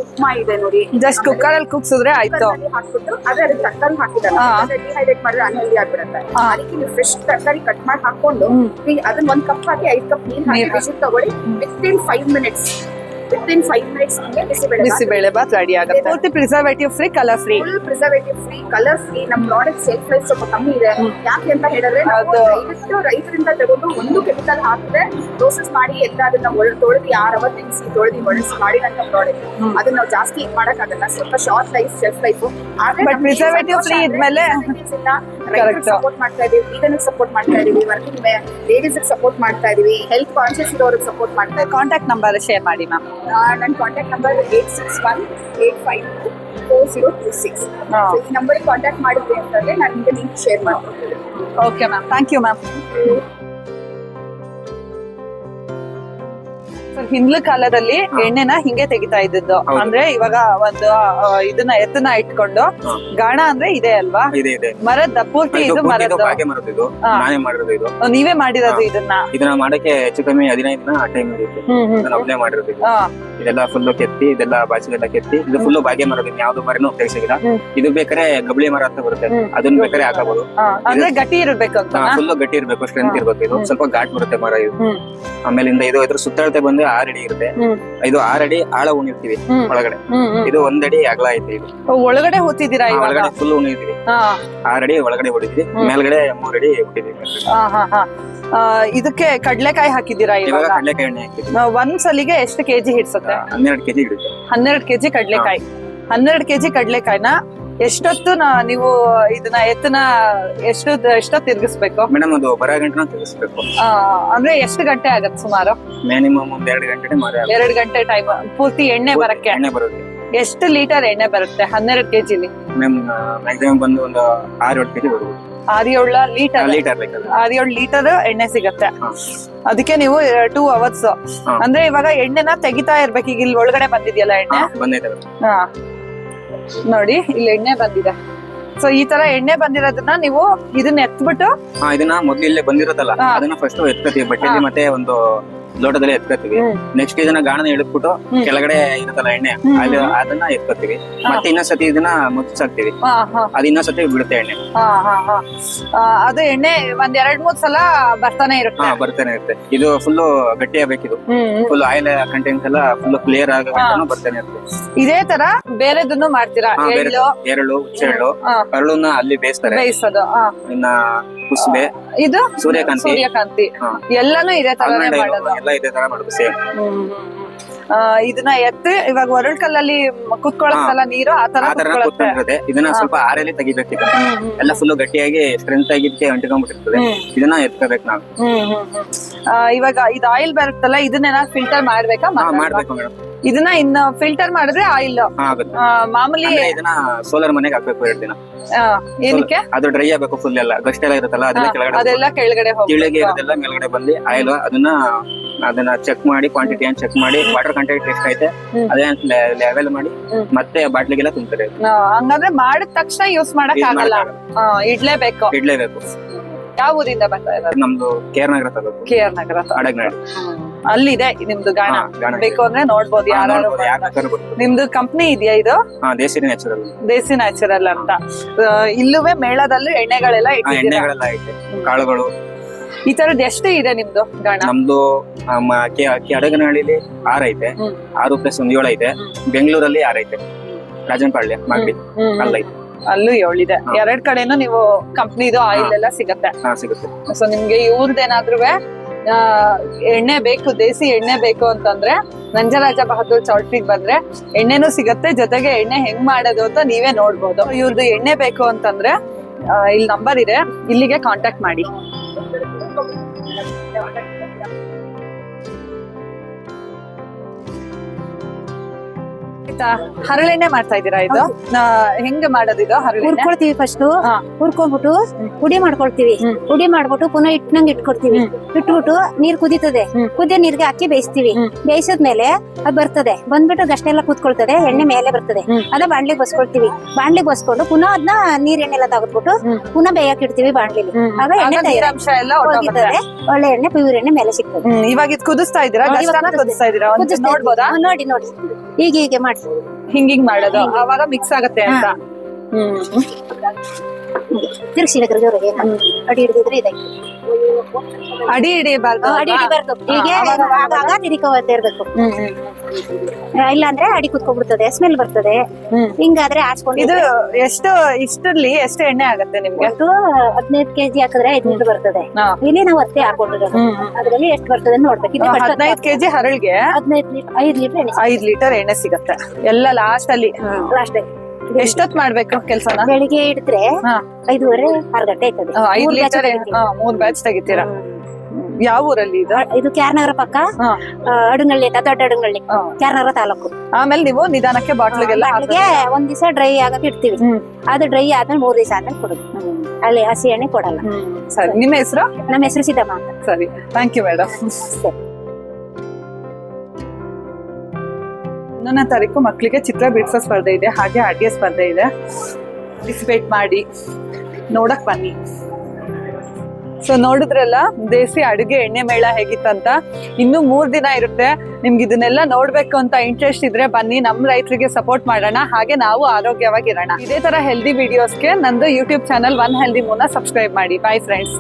ಉಪ್ಮಾ ಇದೆ ನೋಡಿ. ಜಸ್ಟ್ ಕುಕ್ಕರ್ ಅಲ್ಲಿ ಕುಗ್ಸಿದ್ರೆ ಆಯ್ತು. ಹಾಕ್ಬಿಟ್ಟು ಅದ್ರ ತರಕಾರಿ ಹಾಕಿದಲ್ಲ, ಡಿಹೈಡ್ರೇಟ್ ಮಾಡಿದ್ರೆ ಅನ್ಹೆಲ್ದಿ ಆಗ್ಬಿಡುತ್ತೆ. ಅದಕ್ಕೆ ನೀವು ಫ್ರೆಶ್ ತರಕಾರಿ ಕಟ್ ಮಾಡಿ ಹಾಕೊಂಡು ಅದನ್ನ 1 ಕಪ್ ಹಾಕಿ 5 ಕಪ್ ನೀರು ಹಾಕಿ ವಿಸಿಲ್ ತಗೊಳ್ಳಿ. Within 5 minutes bisibele bath ready ಆಗುತ್ತೆ. ಪೂರ್ತಿ preservative free, colour free. Full preservative free, colour free. ನಮ್ಮ ಪ್ರಾಡಕ್ಟ್ ಸೆಲ್ಫ್ ಲೈಫ್ ಸ್ವಲ್ಪ ಕಮ್ಮಿ ಇದೆ. ಯಾಕೆ ಅಂತ ಹೇಳಿದ್ರೆ, ರೈತರಿಂದ ತಗೊಂಡು ಒಂದು ಕೆಮಿಕಲ್ ಹಾಕಿದ್ರೆ ಪ್ರೋಸೆಸ್ ಮಾಡಿ ಎಲ್ಲ ಅದನ್ನ ತೊಳೆದು 6 hours ನೆನೆಸಿ ತೊಳೆದು ಒಣಗಿಸಿ ಮಾಡಿದಂತ ಪ್ರಾಡಕ್ಟ್. ಅದನ್ನ ನಾವು ಜಾಸ್ತಿ ಮಾಡಕ್ಕಾಗಲ್ಲ. ಸ್ವಲ್ಪ short life, self life. But preservative free ಇದ್ಮೇಲೆ ಸಪೋರ್ಟ್ ಮಾಡ್ತಾ ಇದೀವಿ, ವೀಗನ್ಗೆ ಸಪೋರ್ಟ್ ಮಾಡ್ತಾ ಇದೀವಿ, ವರ್ಕಿಂಗ್ ಲೇಡೀಸ್ ಸಪೋರ್ಟ್ ಮಾಡ್ತಾ ಇದೀವಿ, ಹೆಲ್ತ್ ಕಾನ್ಶಿಯಸ್ ಇರೋರಿಗೆ ಸಪೋರ್ಟ್ ಮಾಡ್ತಾ ಇದೀವಿ. ಕಾಂಟ್ಯಾಕ್ಟ್ ನಂಬರ್ ಶೇರ್ ಮಾಡಿ ಮ್ಯಾಮ್. ನನ್ನ ಕಾಂಟ್ಯಾಕ್ಟ್ ನಂಬರ್ 8618524026. ಈ ನಂಬರ್ಗೆ ಕಾಂಟ್ಯಾಕ್ಟ್ ಮಾಡಿದ್ರಿ ಅಂತಂದ್ರೆ ನಾನು ನಿಮಗೆ ಲಿಂಕ್ ಶೇರ್ ಮಾಡ್ಕೊಡ್ತೀನಿ. Okay ma'am, thank you ma'am. ಹಿಂದ್ಲ ಕಾಲದಲ್ಲಿ ಎಣ್ಣೆನ ಹಿಂಗೆ ತೆಗಿತಾ ಇದ್ದದ್ದು. ಅಂದ್ರೆ ಇವಾಗ ಒಂದು ಇದನ್ನ ಎತ್ತನ ಇಟ್ಕೊಂಡು ಗಾಣ ಅಂದ್ರೆ ಇದೆ ಅಲ್ವಾ, ಮರದ ಪೂರ್ತಿ ಇದು ಮರದ. ನಾನೇ ಮಾಡಿರೋದು ಇದು. ನೀವೇ ಮಾಡಿರೋದು ಇದನ್ನ ಮಾಡಕ್ಕೆ ಹೆಚ್ಚು ಕಮ್ಮಿ 15 ದಿನ ಟೈಮ್ ಹಿಡಿಯುತ್ತೆ. ನಾನು ಒಬ್ಬನೇ ಮಾಡಿರೋದು. ಇದೆಲ್ಲ ಫುಲ್ ಕೆತ್ತಿ, ಇದೆಲ್ಲ ಬಾಚಿಗೆಲ್ಲ ಕೆತ್ತಿ, ಇದು ಫುಲ್ ಬಾಗೆ ಮರದ. ಯಾವ್ದು ಮರನೂ ಉಪಯೋಗಿಸಿಲ್ಲ. ಇದು ಬೇಕಾದ್ರೆ ಗಬಳಿ ಮರ ಅಂತ ಬರುತ್ತೆ, ಅದನ್ನ ಬೇಕಾದ್ರೆ ಹಾಕಬಹುದು. ಅಂದ್ರೆ ಗಟ್ಟಿ ಇರ್ಬೇಕು ಅಂತ. ಫುಲ್ ಗಟ್ಟಿ ಇರ್ಬೇಕು, ಸ್ಟ್ರೆಂತ್ ಇರ್ಬೇಕು. ಇದು ಸ್ವಲ್ಪ ಘಾಟ್ ಬರುತ್ತೆ ಮರ ಇದು. ಆಮೇಲಿಂದ ಇದು ಇದ್ರ ಸುತ್ತಳತೆ ಬಂದು 6 ಅಡಿ ಇರುತ್ತೆ. ಇದು 6 ಅಡಿ ಆಳ ಉಣಿರ್ತೀವಿ ಒಳಗಡೆ. ಇದು 1 ಅಡಿ ಅಗಲ ಐತೆ. ಇದು ಒಳಗಡೆ ಹೂತಿದ್ದೀರಾ? ಒಳಗಡೆ ಫುಲ್ ಉಣಿರ್ತೀವಿ. 6 ಅಡಿ ಒಳಗಡೆ ಹೊಡಿದ್ವಿ, ಮೇಲ್ಗಡೆ 3 ಅಡಿ ಹುಟ್ಟಿದ್ವಿ. ಇದಕ್ಕೆ ಕಡ್ಲೆಕಾಯಿ ಹಾಕಿದ್ದೀರಾ? ಇವಾಗ ಕಡ್ಲೆಕಾಯಿ ಎಣ್ಣೆ ಹಾಕಿದ್ವಿ. ಒಂದ್ ಸಲಿಗೆ ಎಷ್ಟು ಕೆಜಿ ಹಿಡ್ಸುತ್ತೆ? 12 ಕೆಜಿ ಹಿಡಿಯುತ್ತೆ. 12 ಕೆಜಿ ಕಡ್ಲೆಕಾಯಿ. 12 ಕೆಜಿ ಕಡ್ಲೆಕಾಯಿನ ಎಷ್ಟೊತ್ತು ನೀವು ಇದನ್ನ ಎತ್ತನ ಎಷ್ಟೊತ್ತು ತಿರ್ಗಿಸ್ಬೇಕು ಮೇಡಮ್? ಅದು ಬರೋ ಗಂಟೆ ತಿರ್ಗಿಸ್ಬೇಕು. ಅಂದ್ರೆ ಎಷ್ಟು ಗಂಟೆ ಆಗತ್ತೆ ಸುಮಾರು? ಮಿನಿಮಮ್ 2 ಗಂಟೆ. 2 ಗಂಟೆ ಟೈಮ್ ಪೂರ್ತಿ ಎಣ್ಣೆ ಬರಕ್ಕೆ. ಎಣ್ಣೆ ಬರುತ್ತೆ. ಎಷ್ಟು ಲೀಟರ್ ಎಣ್ಣೆ ಬರುತ್ತೆ 12 ಕೆಜಿಲಿ? ಮ್ಯಾಕ್ಸಿಮಮ್ ಬಂದು ಒಂದು 6-7 ಕೆಜಿ ಬರುತ್ತೆ. 6-7 ಲೀಟರ್ ಲೀಟರ್ ಬೇಕಲ್ಲ 6-7 ಲೀಟರ್ ಎಣ್ಣೆ ಸಿಗತ್ತೆ. ಅದಕ್ಕೆ ನೀವು 2 ಅವರ್ಸ್ ಅಂದ್ರೆ ಇವಾಗ ಎಣ್ಣೆನ ತೆಗಿತಾ ಇರ್ಬೇಕು. ಈಗ ಇಲ್ಲಿ ಒಳಗಡೆ ಬಂದಿದ್ಯಲ್ಲ ಎಣ್ಣೆ, ಬಂದೈತೆ. ಹಾ ನೋಡಿ ಇಲ್ಲಿ ಎಣ್ಣೆ ಬಂದಿದೆ. ಸೊ ಈ ತರ ಎಣ್ಣೆ ಬಂದಿರೋದನ್ನ ನೀವು ಇದನ್ನ ಎತ್ಬಿಟ್ಟು ಇದನ್ನ ಮೊದ್ಲು ಇಲ್ಲೇ ಬಂದಿರುತ್ತಲ್ಲ ಅದನ್ನ ಫಸ್ಟ್ ಎತ್ಕೋತೀವಿ ಬಟ್ಟೆಲಿ, ಮತ್ತೆ ಒಂದು ಲೋಟದಲ್ಲಿ ಎತ್ಕೋತೀವಿ. ನೆಕ್ಸ್ಟ್ ಇದನ್ನ ಗಾಣನ ಇಳಿದ್ಬಿಟ್ಟು ಕೆಳಗಡೆ ಇರುತ್ತಲ್ಲ ಎಣ್ಣೆ ಅಲ್ಲಿ ಅದನ್ನ ಎತ್ಕೋತೀವಿ. ಮತ್ತೆ ಇನ್ನೊಂದ್ಸತಿ ಇದನ್ನ ಮುಚ್ಚಾಕ್ತಿವಿ, ಅದ್ ಇನ್ನೊಂದ್ಸತಿ ಬಿಡುತ್ತೆ ಎಣ್ಣೆ. ಅದು ಎಣ್ಣೆ ಒಂದ್ 2-3 ಸಲ ಬರ್ತಾನೆ ಇರುತ್ತೆ. ಬರ್ತಾನೆ ಇರುತ್ತೆ. ಇದು ಫುಲ್ ಗಟ್ಟಿ ಆಗ್ಬೇಕಿದು, ಫುಲ್ ಆಯಿಲ್ ಕಂಟೆಂಟ್ ಎಲ್ಲ ಫುಲ್ ಕ್ಲಿಯರ್ ಆಗ ಬರ್ತಾನೆ ಇರುತ್ತೆ. ಇದೇ ತರ ಬೇರೆದನ್ನು ಮಾಡ್ತೀರಾ? ಎಳ್ಳು, ಹುಚ್ಚೆಳ್ಳು, ಕರುಳನ್ನ ಅಲ್ಲಿ ಬೇಯಿಸೋದು. ಇನ್ನ ಕುಸುಬೆ, ಇದು ಸೂರ್ಯಕಾಂತಿ ಎಲ್ಲಾನು ಇದೇ ತರ ಮಾಡೋದು. ಎಲ್ಲ ಇದೇ ತರ ಮಾಡೋದು ಸೇಮ್. ಇದನ್ನ ಎತ್ತಿ ಇವಾಗ ಒರಳ್ ಕಲ್ಲಲ್ಲಿ ಕುತ್ಕೊಳ್ಳುತ್ತಲ್ಲ ನೀರು, ಆ ತರ ಕುತ್ಕೊಂಡಿರುತ್ತೆ. ಇದನ್ನ ಸ್ವಲ್ಪ ಆರಲ್ಲಿ ತೆಗಿಬೇಕು. ಎಲ್ಲ ಫುಲ್ ಗಟ್ಟಿಯಾಗಿ ಸ್ಟ್ರೆಂತ್ ಆಗಿದ್ದಕ್ಕೆ ಅಂಟ್ಕೊಂಡ್ಬಿಟ್ಟಿರ್ತದೆ. ಇದನ್ನ ಎತ್ಕೋಬೇಕು ನಾವು. ಇವಾಗ ಇದು ಆಯಿಲ್ ಬರುತ್ತಲ್ಲ, ಇದನ್ನೇನ ಫಿಲ್ಟರ್ ಮಾಡ್ಬೇಕಾ? ಮಾಡ್ಬೇಕು ಮೇಡಮ್. ಇದನ್ನ ಇನ್ನ ಫಿಲ್ಟರ್ ಮಾಡಿದ್ರೆ ಆಯಿಲ್ ಮಾಮೂಲಿ. ಇದನ್ನ ಸೋಲಾರ್ ಮನೆಗೆ ಹಾಕ್ಬೇಕು 2 ದಿನ. ಏನಕ್ಕೆ? ಅದು ಡ್ರೈ ಆಗ್ಬೇಕು ಫುಲ್. ಎಲ್ಲ ಗಸ್ಟ್ ಎಲ್ಲ ಇರುತ್ತಲ್ಲ ಅದೆಲ್ಲ ಕೆಳಗಡೆ ಕೆಳಗೆ ಇರೋದೆಲ್ಲ ಮೇಲ್ಗಡೆ ಬಂದು ಆಯಿಲ್ ಅದನ್ನ ಚೆಕ್ ಮಾಡಿ, ಕ್ವಾಂಟಿಟಿ ಅಂತ ಚೆಕ್ ಮಾಡಿ, ವಾಟರ್ ಕಂಟೆಂಟ್ ಎಷ್ಟು ಐತೆ ಅದೇ ಲೆವೆಲ್ ಮಾಡಿ ಮತ್ತೆ ಬಾಟ್ಲಿಗೆಲ್ಲ ತುಂಬ್ತಾರೆ. ಹಂಗಂದ್ರೆ ಮಾಡಿದ ತಕ್ಷಣ ಯೂಸ್ ಮಾಡಕ್ ಆಗಲ್ಲ, ಇಡ್ಲೇಬೇಕು. ಯಾವ ಊರಿಂದ ಬರ್ತಾ ಇರೋದು? ನಮ್ದು KR ನಗರ ತಾಲೂಕು, KR ನಗರ ಅಡಗನಾಡಿ. ಅಲ್ಲಿದೆ ನಿಮ್ದು ಗಾಣ. ಬೇಕು ಅಂದ್ರೆ ನೋಡ್ಬೋದು ಯಾರು. ನಿಮ್ದು ಕಂಪ್ನಿ ಇದೆಯಾ ಇದು? ದೇಸಿ ನ್ಯಾಚುರಲ್ ಅಂತ. ಇಲ್ಲುವೆ ಮೇಳದಲ್ಲಿ ಎಣ್ಣೆಗಳೆಲ್ಲ ಎಣ್ಣೆಗಳೆಲ್ಲ ಐತೆ, ಕಾಳುಗಳು. ಈ ತರದ್ ಎಷ್ಟು ಇದೆ ನಿಮ್ದು ಗಾಣ? ನಮ್ದು ಅಡಗನಹಳ್ಳಿಲಿ 6 ಐತೆ, 6 + 1 7 ಐತೆ. ಬೆಂಗಳೂರಲ್ಲಿ 6 ಐತೆ, ರಾಜನಪಾಳ್ಯ, ಮಾಗಡಿ ಅಲ್ಲೈತೆ. ಅಲ್ಲೂ 7 ಇದೆ. 2 ಕಡೆನೂ ನೀವು ಕಂಪ್ನಿದು ಆಯಿಲ್ ಎಲ್ಲ ಸಿಗತ್ತೆ. ಸೊ ನಿಮ್ಗೆ ಇವ್ರದ್ದೇನಾದ್ರೂ ಎಣ್ಣೆ ಬೇಕು, ದೇಸಿ ಎಣ್ಣೆ ಬೇಕು ಅಂತಂದ್ರೆ ನಂಜರಾಜ ಬಹದ್ದೂರ್ ಚೌಲ್ಟ್ರಿಗೆ ಬಂದ್ರೆ ಎಣ್ಣೆನೂ ಸಿಗತ್ತೆ, ಜೊತೆಗೆ ಎಣ್ಣೆ ಹೆಂಗ್ ಮಾಡೋದು ಅಂತ ನೀವೇ ನೋಡ್ಬೋದು. ಇವ್ರದ್ದು ಎಣ್ಣೆ ಬೇಕು ಅಂತಂದ್ರೆ ಇಲ್ಲಿ ನಂಬರ್ ಇದೆ, ಇಲ್ಲಿಗೆ ಕಾಂಟ್ಯಾಕ್ಟ್ ಮಾಡಿ. ಹರಳೆಣ್ಣೆ ಮಾಡ್ತಾ ಇದೀರಾ? ಇದು ಹೆಂಗ್ ಮಾಡೋದು? ಇದು ಹರಳೆಣ್ಣೆ ಹುರ್ಕೊಳ್ತೀವಿ. ಫಸ್ಟ್ ಹುರ್ಕೊಂಡ್ಬಿಟ್ಟು ಪುಡಿ ಮಾಡ್ಕೊಳ್ತೀವಿ. ಪುಡಿ ಮಾಡ್ಬಿಟ್ಟು ಪುನಃ ಇಟ್ನಂಗ್ ಇಟ್ಕೊಡ್ತೀವಿ. ಇಟ್ಬಿಟ್ಟು ನೀರ್ ಕುದೀತದೆ, ಕುದಿಯೋ ನೀರ್ಗೆ ಹಾಕಿ ಬೇಯಿಸ್ತೀವಿ. ಬೇಯಿಸಿದ್ಮೇಲೆ ಅದ್ ಬರ್ತದೆ, ಬಂದ್ಬಿಟ್ಟು ಗಷ್ಟೆಲ್ಲ ಕೂತ್ಕೊಳ್ತದೆ, ಎಣ್ಣೆ ಮೇಲೆ ಬರ್ತದೆ. ಅದ ಬಾಣ್ಲಿಗೆ ಬಸ್ಕೊಳ್ತೀವಿ. ಬಾಣ್ಲಿಗೆ ಬಸ್ಕೊಂಡು ಪುನಃ ಅದನ್ನ ನೀರ್ ಎಣ್ಣೆ ಎಲ್ಲ ತಗದ್ಬಿಟ್ಟು ಪುನಃ ಬೇಯಕ್ ಇಡ್ತೀವಿ ಬಾಣ್ಲಿಲಿ. ಆಗ ಎಣ್ಣೆ ನೀರಾಂಶ ಎಲ್ಲ ಹೋಗಿರ್ತದೆ, ಒಳ್ಳೆ ಎಣ್ಣೆ ಪ್ಯೂರ್ ಎಣ್ಣೆ ಮೇಲೆ ಸಿಗ್ತದೆ. ಇವಾಗ ಇದು ಕುದಿಸ್ತಾ ಇದೀರಾ? ಕುದಿಸ್ತಾ ಇದೀರಾ? ನೋಡ್ಬೋದಾ? ನೋಡಿ ನೋಡಿ, ಹೀಗೆ ಮಾಡಿ ಹಿಂಗಿಂಗ್ ಮಾಡೋದು, ಅವಾಗ ಮಿಕ್ಸ್ ಆಗತ್ತೆ ಅಂತ. ತಿರ್ಗಿಸ್ಬೇಕಾದ್ರೆ ಜೋರಿಗೆ ಅಡಿ ಹಿಡಿದಿದ್ರೆ ಇದಾಯ್ತು. ಅಡಿ ಹಿಡಿಬಾರ್ದು, ಅಡಿ ಹಿಡಿಬಾರ್ದು. ಹೀಗೆ ಆಗಾಗ ತಿರ್ಕೋತಾ ಇರ್ಬೇಕು, ಇಲ್ಲಾಂದ್ರೆ ಅಡಿ ಕುತ್ಕೊಂಡ್ಬಿಡ್ತದೆ, ಸ್ಮೆಲ್ ಬರ್ತದೆ. ಹಿಂಗಾದ್ರೆ ಆಡ್ಸ್ಕೊಂಡು. ಇದು ಇಷ್ಟರಲ್ಲಿ ಎಷ್ಟು ಎಣ್ಣೆ ಆಗತ್ತೆ ನಿಮ್ಗೆ? 15 kg ಹಾಕಿದ್ರೆ 5 ಲೀಟರ್ ಬರ್ತದೆ. ಇಲ್ಲಿ ನಾವು 10 ಹಾಕೊಂಡಿರೋದು, ಅದ್ರಲ್ಲಿ ಎಷ್ಟು ಬರ್ತದೆ ನೋಡ್ಬೇಕು. 15 kg ಹರಳಿಗೆ 5 ಲೀಟರ್ ಎಣ್ಣೆ, 5 ಲೀಟರ್ ಎಣ್ಣೆ ಸಿಗತ್ತೆ. ಎಲ್ಲ ಲಾಸ್ಟ್ ಅಲ್ಲಿ. ಎಷ್ಟೊತ್ ಮಾಡ್ಬೇಕು ಕೆಲ್ಸನ? ಬೆಳಿಗ್ಗೆ ಇಡಿದ್ರೆ 5:30 6 ಗಂಟೆ ಆಯ್ತದೆ. 5 ಲೀಟರ್ 3 ಬ್ಯಾಚ್ ತೆಗಿತೀರಾ? ಯಾವ ಊರಲ್ಲಿ ಇದು? ಇದು KR ನಗರ ಪಕ್ಕ ಅಡಂಗಳ್ಳಿ, ದೊಡ್ಡ ಅಡಂಗಳ್ಳಿ, KR ನಗರ ತಾಲೂಕು. ಆಮೇಲೆ ನೀವು ನಿಧಾನಕ್ಕೆ ಬಾಟ್ಲಿಗೆಲ್ಲ ಒಂದ್ ದಿವಸ ಡ್ರೈ ಆಗಕ್ಕೆ ಇಡ್ತೀವಿ. ಅದು ಡ್ರೈ ಆದ್ಮೇಲೆ 3 ದಿವಸ ಆದ್ಮೇಲೆ ಕೊಡುದು. ಅಲ್ಲಿ ಹಸಿ ಎಣ್ಣೆ ಕೊಡಲ್ಲ. ಸರಿ, ನಿಮ್ಮ ಹೆಸರು? ನಮ್ಮ ಹೆಸರು ಸಿದ್ದಮ್ಮ ಅಂತ. ಸರಿ, ಥ್ಯಾಂಕ್ ಯು ಮೇಡಮ್. 11ನೇ ತಾರೀಕು ಮಕ್ಕಳಿಗೆ ಚಿತ್ರ ಬಿಡಿಸೋ ಸ್ಪರ್ಧೆ ಇದೆ, ಹಾಗೆ ಅಡುಗೆ ಸ್ಪರ್ಧೆ ಇದೆ. ಪಾರ್ಟಿಸಿಪೇಟ್ ಮಾಡಿ, ನೋಡಕ್ ಬನ್ನಿ. ಸೊ ನೋಡಿದ್ರಲ್ಲ ದೇಸಿ ಅಡುಗೆ ಎಣ್ಣೆ ಮೇಳ ಹೇಗಿತ್ತಂತ. ಇನ್ನು 3 ದಿನ ಇರುತ್ತೆ. ನಿಮ್ಗೆ ಇದನ್ನೆಲ್ಲ ನೋಡ್ಬೇಕು ಅಂತ ಇಂಟ್ರೆಸ್ಟ್ ಇದ್ರೆ ಬನ್ನಿ, ನಮ್ ರೈತರಿಗೆ ಸಪೋರ್ಟ್ ಮಾಡೋಣ, ಹಾಗೆ ನಾವು ಆರೋಗ್ಯವಾಗಿರೋಣ. ಇದೇ ತರ ಹೆಲ್ದಿ ವಿಡಿಯೋಸ್ಗೆ ನಂದು ಯೂಟ್ಯೂಬ್ ಚಾನಲ್ ಒನ್ ಹೆಲ್ದಿ ಮೂನ ಸಬ್ಸ್ಕ್ರೈಬ್ ಮಾಡಿ. Bye friends.